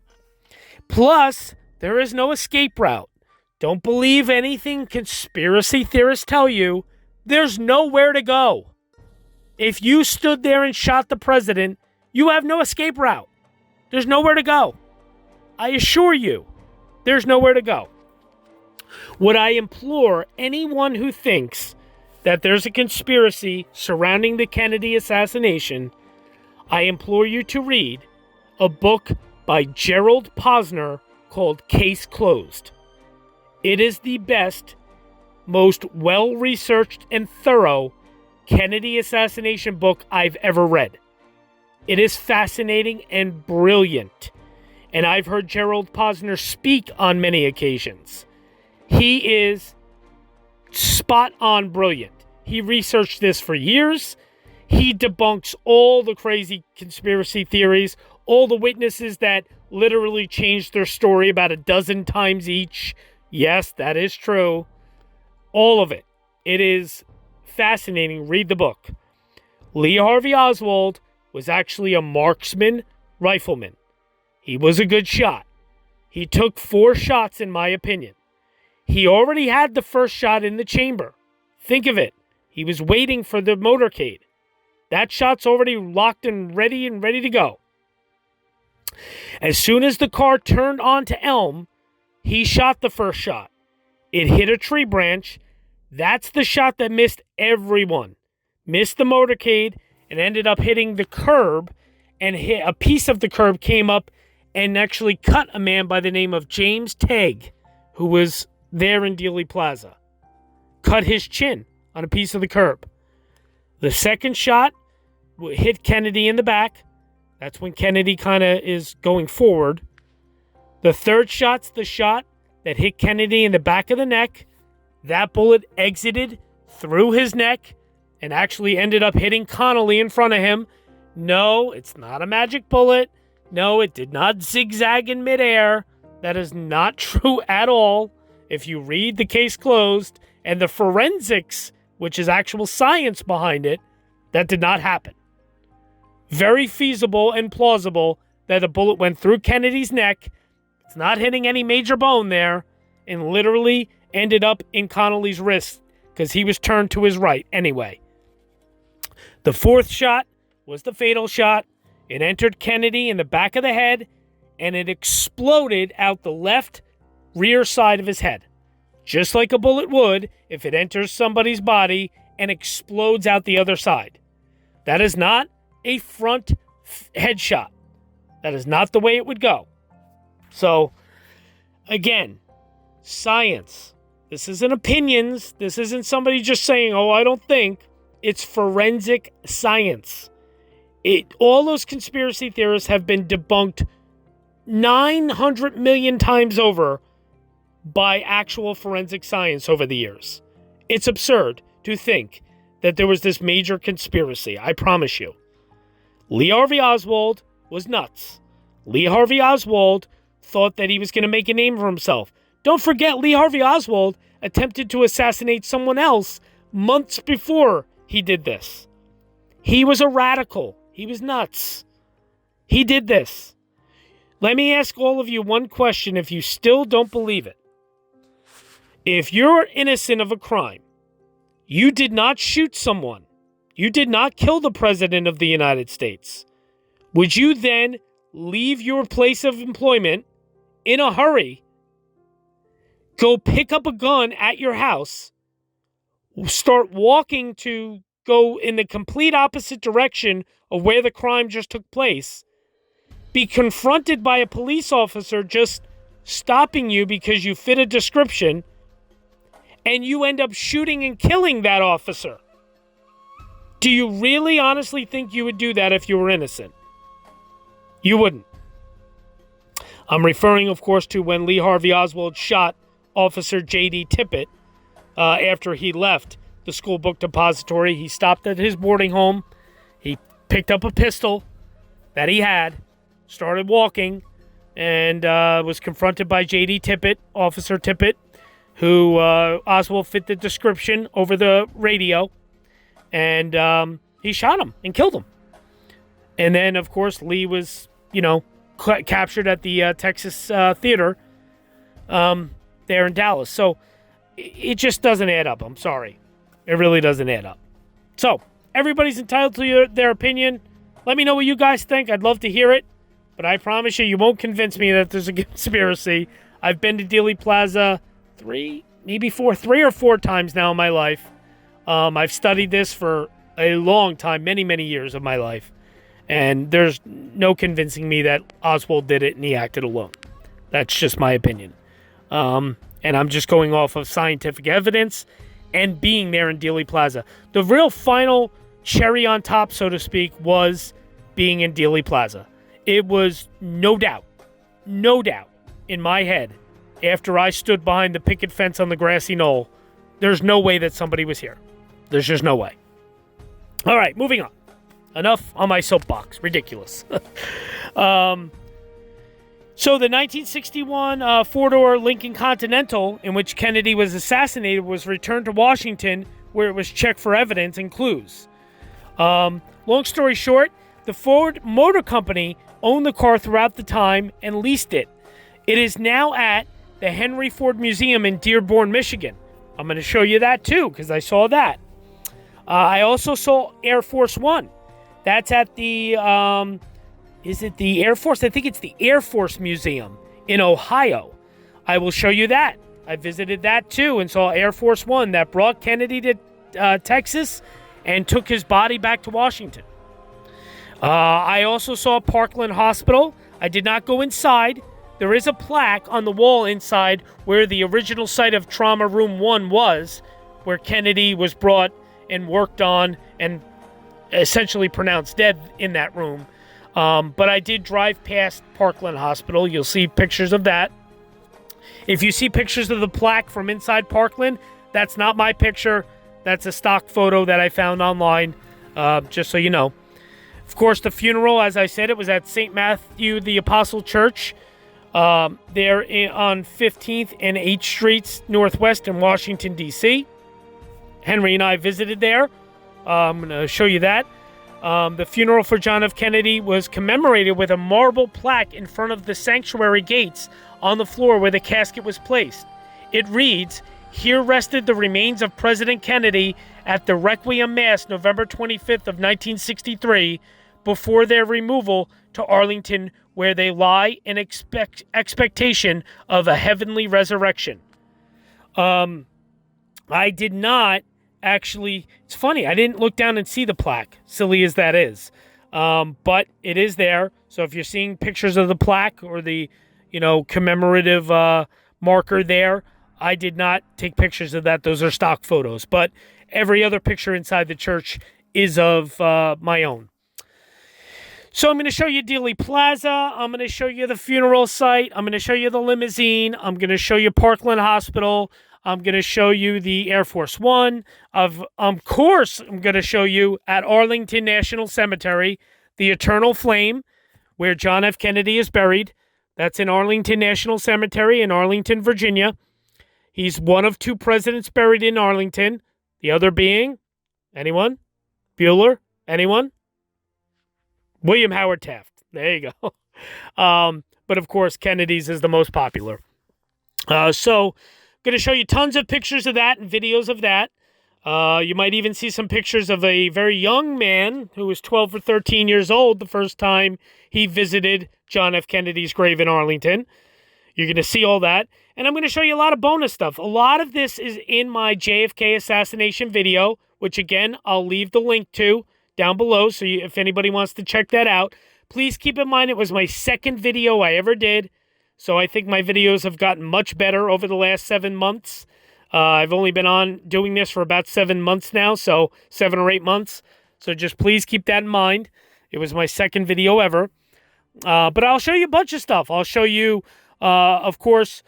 [SPEAKER 1] Plus, there is no escape route. Don't believe anything conspiracy theorists tell you. There's nowhere to go. If you stood there and shot the president, you have no escape route. There's nowhere to go. I assure you, there's nowhere to go. Would I implore anyone who thinks that there's a conspiracy surrounding the Kennedy assassination, I implore you to read a book by Gerald Posner called Case Closed. It is the best, most well-researched and thorough Kennedy assassination book I've ever read. It is fascinating and brilliant, and I've heard Gerald Posner speak on many occasions. He is spot-on brilliant. He researched this for years. He debunks all the crazy conspiracy theories, all the witnesses that literally changed their story about a dozen times each. Yes, that is true. All of it. It is fascinating. Read the book. Lee Harvey Oswald was actually a marksman rifleman. He was a good shot. He took 4 shots, in my opinion. He already had the first shot in the chamber. Think of it. He was waiting for the motorcade. That shot's already locked and ready to go. As soon as the car turned onto Elm, he shot the first shot. It hit a tree branch. That's the shot that missed everyone. Missed the motorcade and ended up hitting the curb, and hit a piece of the curb came up and actually cut a man by the name of James Tegg, who was there in Dealey Plaza. Cut his chin on a piece of the curb. The second shot hit Kennedy in the back. That's when Kennedy kind of is going forward. The third shot's the shot that hit Kennedy in the back of the neck. That bullet exited through his neck and actually ended up hitting Connolly in front of him. No, it's not a magic bullet. No, it did not zigzag in midair. That is not true at all. If you read The Case Closed and the forensics, which is actual science behind it, that did not happen. Very feasible and plausible that a bullet went through Kennedy's neck. It's not hitting any major bone there, and literally ended up in Connolly's wrist because he was turned to his right anyway. The fourth shot was the fatal shot. It entered Kennedy in the back of the head, and it exploded out the left rear side of his head, just like a bullet would if it enters somebody's body and explodes out the other side. That is not a front headshot. That is not the way it would go. So, again, science. This isn't opinions. This isn't somebody just saying, oh, I don't think. It's forensic science. All those conspiracy theorists have been debunked 900 million times over by actual forensic science over the years. It's absurd to think that there was this major conspiracy. I promise you. Lee Harvey Oswald was nuts. Lee Harvey Oswald thought that he was going to make a name for himself. Don't forget, Lee Harvey Oswald attempted to assassinate someone else months before he did this. He was a radical. He was nuts. He did this. Let me ask all of you one question if you still don't believe it. If you're innocent of a crime, you did not shoot someone, you did not kill the President of the United States, would you then leave your place of employment in a hurry, go pick up a gun at your house, start walking to go in the complete opposite direction of where the crime just took place, be confronted by a police officer just stopping you because you fit a description, and you end up shooting and killing that officer? Do you really honestly think you would do that if you were innocent? You wouldn't. I'm referring, of course, to when Lee Harvey Oswald shot Officer J.D. Tippit after he left the school book depository. He stopped at his boarding home. He picked up a pistol that he had, started walking, and was confronted by J.D. Tippit, Officer Tippit, who Oswald fit the description over the radio, and he shot him and killed him. And then, of course, Lee was, captured at the Texas Theater there in Dallas. So it just doesn't add up. I'm sorry. It really doesn't add up. So everybody's entitled to their opinion. Let me know what you guys think. I'd love to hear it. But I promise you won't convince me that there's a conspiracy. I've been to Dealey Plaza three or four times now in my life. I've studied this for a long time, many, many years of my life. And there's no convincing me that Oswald did it and he acted alone. That's just my opinion. And I'm just going off of scientific evidence and being there in Dealey Plaza. The real final cherry on top, so to speak, was being in Dealey Plaza. It was no doubt in my head, after I stood behind the picket fence on the grassy knoll, there's no way that somebody was here. There's just no way. All right, moving on. Enough on my soapbox. Ridiculous. So the 1961 four-door Lincoln Continental, in which Kennedy was assassinated, was returned to Washington, where it was checked for evidence and clues. Long story short, the Ford Motor Company owned the car throughout the time and leased it. It is now at the Henry Ford Museum in Dearborn, Michigan. I'm going to show you that too, because I saw that. I also saw Air Force One. That's at the, is it the Air Force? I think it's the Air Force Museum in Ohio. I will show you that. I visited that too and saw Air Force One that brought Kennedy to Texas and took his body back to Washington. I also saw Parkland Hospital. I did not go inside. There is a plaque on the wall inside where the original site of Trauma Room 1 was, where Kennedy was brought and worked on and essentially pronounced dead in that room. But I did drive past Parkland Hospital. You'll see pictures of that. If you see pictures of the plaque from inside Parkland, that's not my picture. That's a stock photo that I found online, just so you know. Of course, the funeral, as I said, it was at St. Matthew the Apostle Church, there on 15th and 8th Streets Northwest in Washington, D.C. Henry and I visited there. I'm going to show you that. The funeral for John F. Kennedy was commemorated with a marble plaque in front of the sanctuary gates on the floor where the casket was placed. It reads, "Here rested the remains of President Kennedy at the Requiem Mass November 25th of 1963 before their removal to Arlington, where they lie in expectation of a heavenly resurrection." I did not actually, it's funny, I didn't look down and see the plaque, silly as that is. But it is there. So if you're seeing pictures of the plaque or the, commemorative marker there, I did not take pictures of that. Those are stock photos. But every other picture inside the church is of my own. So I'm going to show you Dealey Plaza. I'm going to show you the funeral site. I'm going to show you the limousine. I'm going to show you Parkland Hospital. I'm going to show you the Air Force One. Of course, I'm going to show you at Arlington National Cemetery, the Eternal Flame, where John F. Kennedy is buried. That's in Arlington National Cemetery in Arlington, Virginia. He's one of 2 presidents buried in Arlington. The other being, anyone? Bueller? Anyone? William Howard Taft. There you go. But of course, Kennedy's is the most popular. So, going to show you tons of pictures of that and videos of that. You might even see some pictures of a very young man who was 12 or 13 years old the first time he visited John F. Kennedy's grave in Arlington. You're going to see all that. And I'm going to show you a lot of bonus stuff. A lot of this is in my JFK assassination video, which again, I'll leave the link to down below, so if anybody wants to check that out. Please keep in mind it was my second video I ever did, so I think my videos have gotten much better over the last 7 months. I've only been on doing this for about 7 months now, so 7 or 8 months. So just please keep that in mind. It was my second video ever. But I'll show you a bunch of stuff. I'll show you, of course,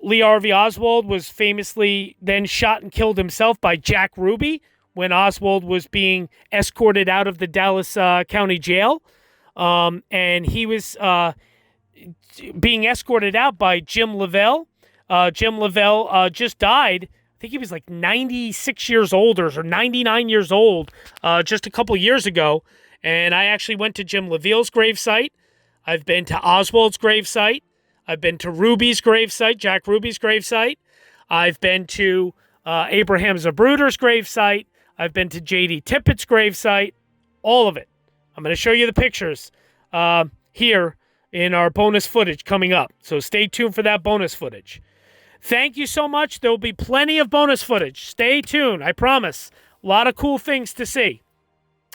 [SPEAKER 1] Lee Harvey Oswald was famously then shot and killed himself by Jack Ruby when Oswald was being escorted out of the Dallas County Jail. And he was being escorted out by Jim Lavelle. Jim Lavelle just died. I think he was like 96 years old or 99 years old just a couple years ago. And I actually went to Jim Lavelle's gravesite. I've been to Oswald's gravesite. I've been to Ruby's gravesite, Jack Ruby's gravesite. I've been to Abraham Zapruder's gravesite. I've been to J.D. Tippett's gravesite. All of it. I'm going to show you the pictures here in our bonus footage coming up. So stay tuned for that bonus footage. Thank you so much. There will be plenty of bonus footage. Stay tuned. I promise. A lot of cool things to see.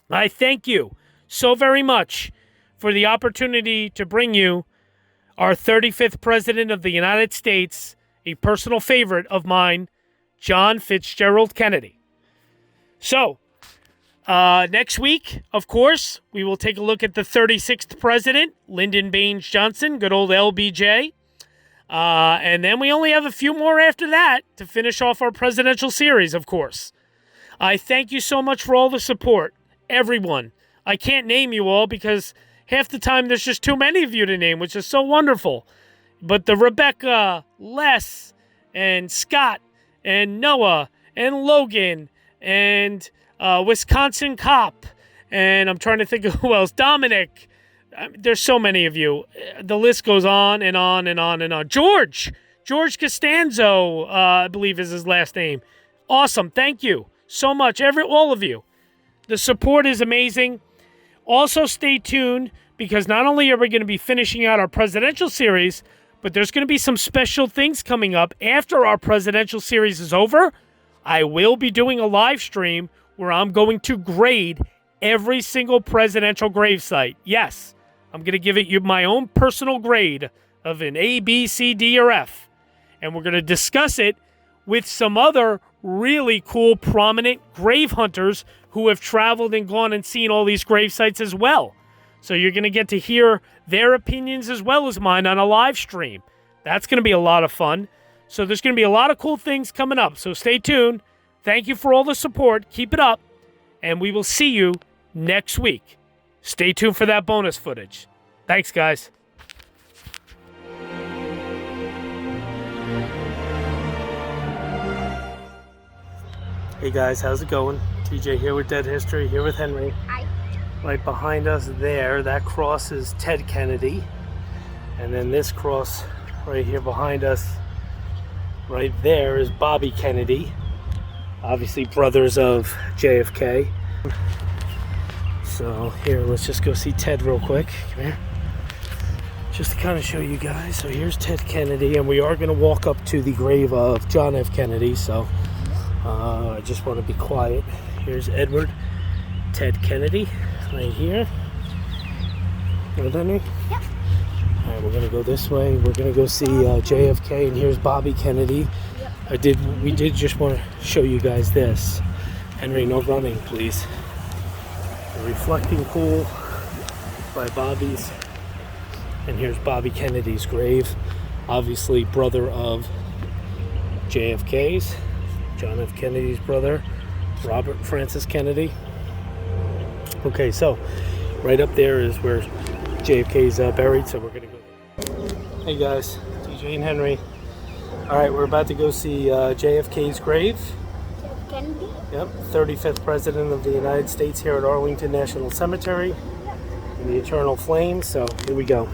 [SPEAKER 1] I thank you so very much for the opportunity to bring you our 35th President of the United States, a personal favorite of mine, John Fitzgerald Kennedy. So, next week, of course, we will take a look at the 36th President, Lyndon Baines Johnson, good old LBJ. And then we only have a few more after that to finish off our presidential series, of course. I thank you so much for all the support, everyone. I can't name you all because half the time there's just too many of you to name, which is so wonderful. But the Rebecca, Les, and Scott, and Noah, and Logan, and Wisconsin Cop, and I'm trying to think of who else, Dominic. There's so many of you. The list goes on and on and on and on. George Costanzo, I believe is his last name. Awesome. Thank you so much, all of you. The support is amazing. Also, stay tuned because not only are we going to be finishing out our presidential series, but there's going to be some special things coming up after our presidential series is over. I will be doing a live stream where I'm going to grade every single presidential gravesite. Yes, I'm going to give you my own personal grade of an A, B, C, D, or F. And we're going to discuss it with some other really cool, prominent grave hunters who have traveled and gone and seen all these grave sites as well. So you're going to get to hear their opinions as well as mine on a live stream. That's going to be a lot of fun. So there's going to be a lot of cool things coming up. So stay tuned. Thank you for all the support. Keep it up. And we will see you next week. Stay tuned for that bonus footage. Thanks, guys. Hey guys, how's it going? TJ here with Dead History, here with Henry.
[SPEAKER 14] Hi.
[SPEAKER 1] Right behind us there, that cross is Ted Kennedy. And then this cross right here behind us, right there, is Bobby Kennedy. Obviously brothers of JFK. So here, let's just go see Ted real quick. Come here. Just to kind of show you guys. So here's Ted Kennedy, and we are going to walk up to the grave of John F. Kennedy. So I just want to be quiet. Here's Edward Ted Kennedy right here. Right, Henry?
[SPEAKER 14] Yep.
[SPEAKER 1] All right, we're going to go this way. We're going to go see JFK, and here's Bobby Kennedy.
[SPEAKER 14] Yep.
[SPEAKER 1] We did just want to show you guys this. Henry, no running, please. The reflecting pool by Bobby's. And here's Bobby Kennedy's grave. Obviously brother of JFK's, John F. Kennedy's brother, Robert Francis Kennedy. Okay, so right up there is where JFK's buried, so we're gonna go there. Hey guys, TJ and Henry. All right, we're about to go see JFK's grave.
[SPEAKER 14] Kennedy?
[SPEAKER 1] Yep, 35th President of the United States here at Arlington National Cemetery in the eternal flames. So here we go.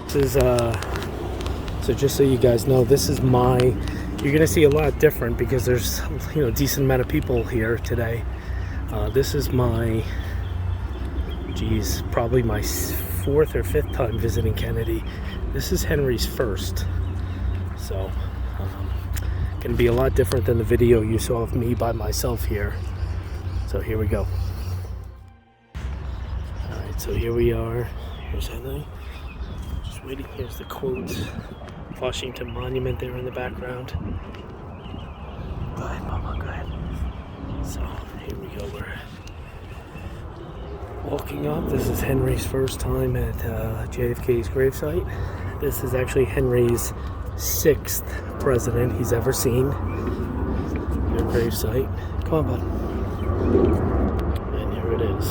[SPEAKER 1] This is, so just so you guys know, this is you're gonna see a lot different because there's, a decent amount of people here today. This is probably my 4th or 5th time visiting Kennedy. This is Henry's first. So, gonna be a lot different than the video you saw of me by myself here. So here we go. Alright, so here we are. Here's Henry. Just waiting. Here's the quote. Washington Monument there in the background. Go ahead, Mama, go ahead. So here we go. We're walking up. This is Henry's first time at JFK's gravesite. This is actually Henry's 6th president he's ever seen. Their gravesite. Come on, bud. And here it is.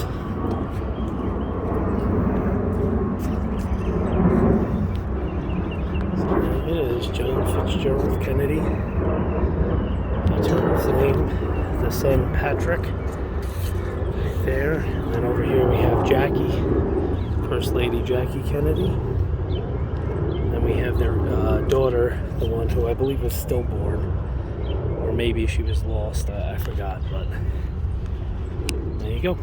[SPEAKER 1] So there it is, John Fitzgerald Kennedy. Eternal flame. The son Patrick. Right there. And then over here we have Jackie. First Lady Jackie Kennedy. And we have their daughter, the one who I believe was stillborn, or maybe she was lost, I forgot, but there you go.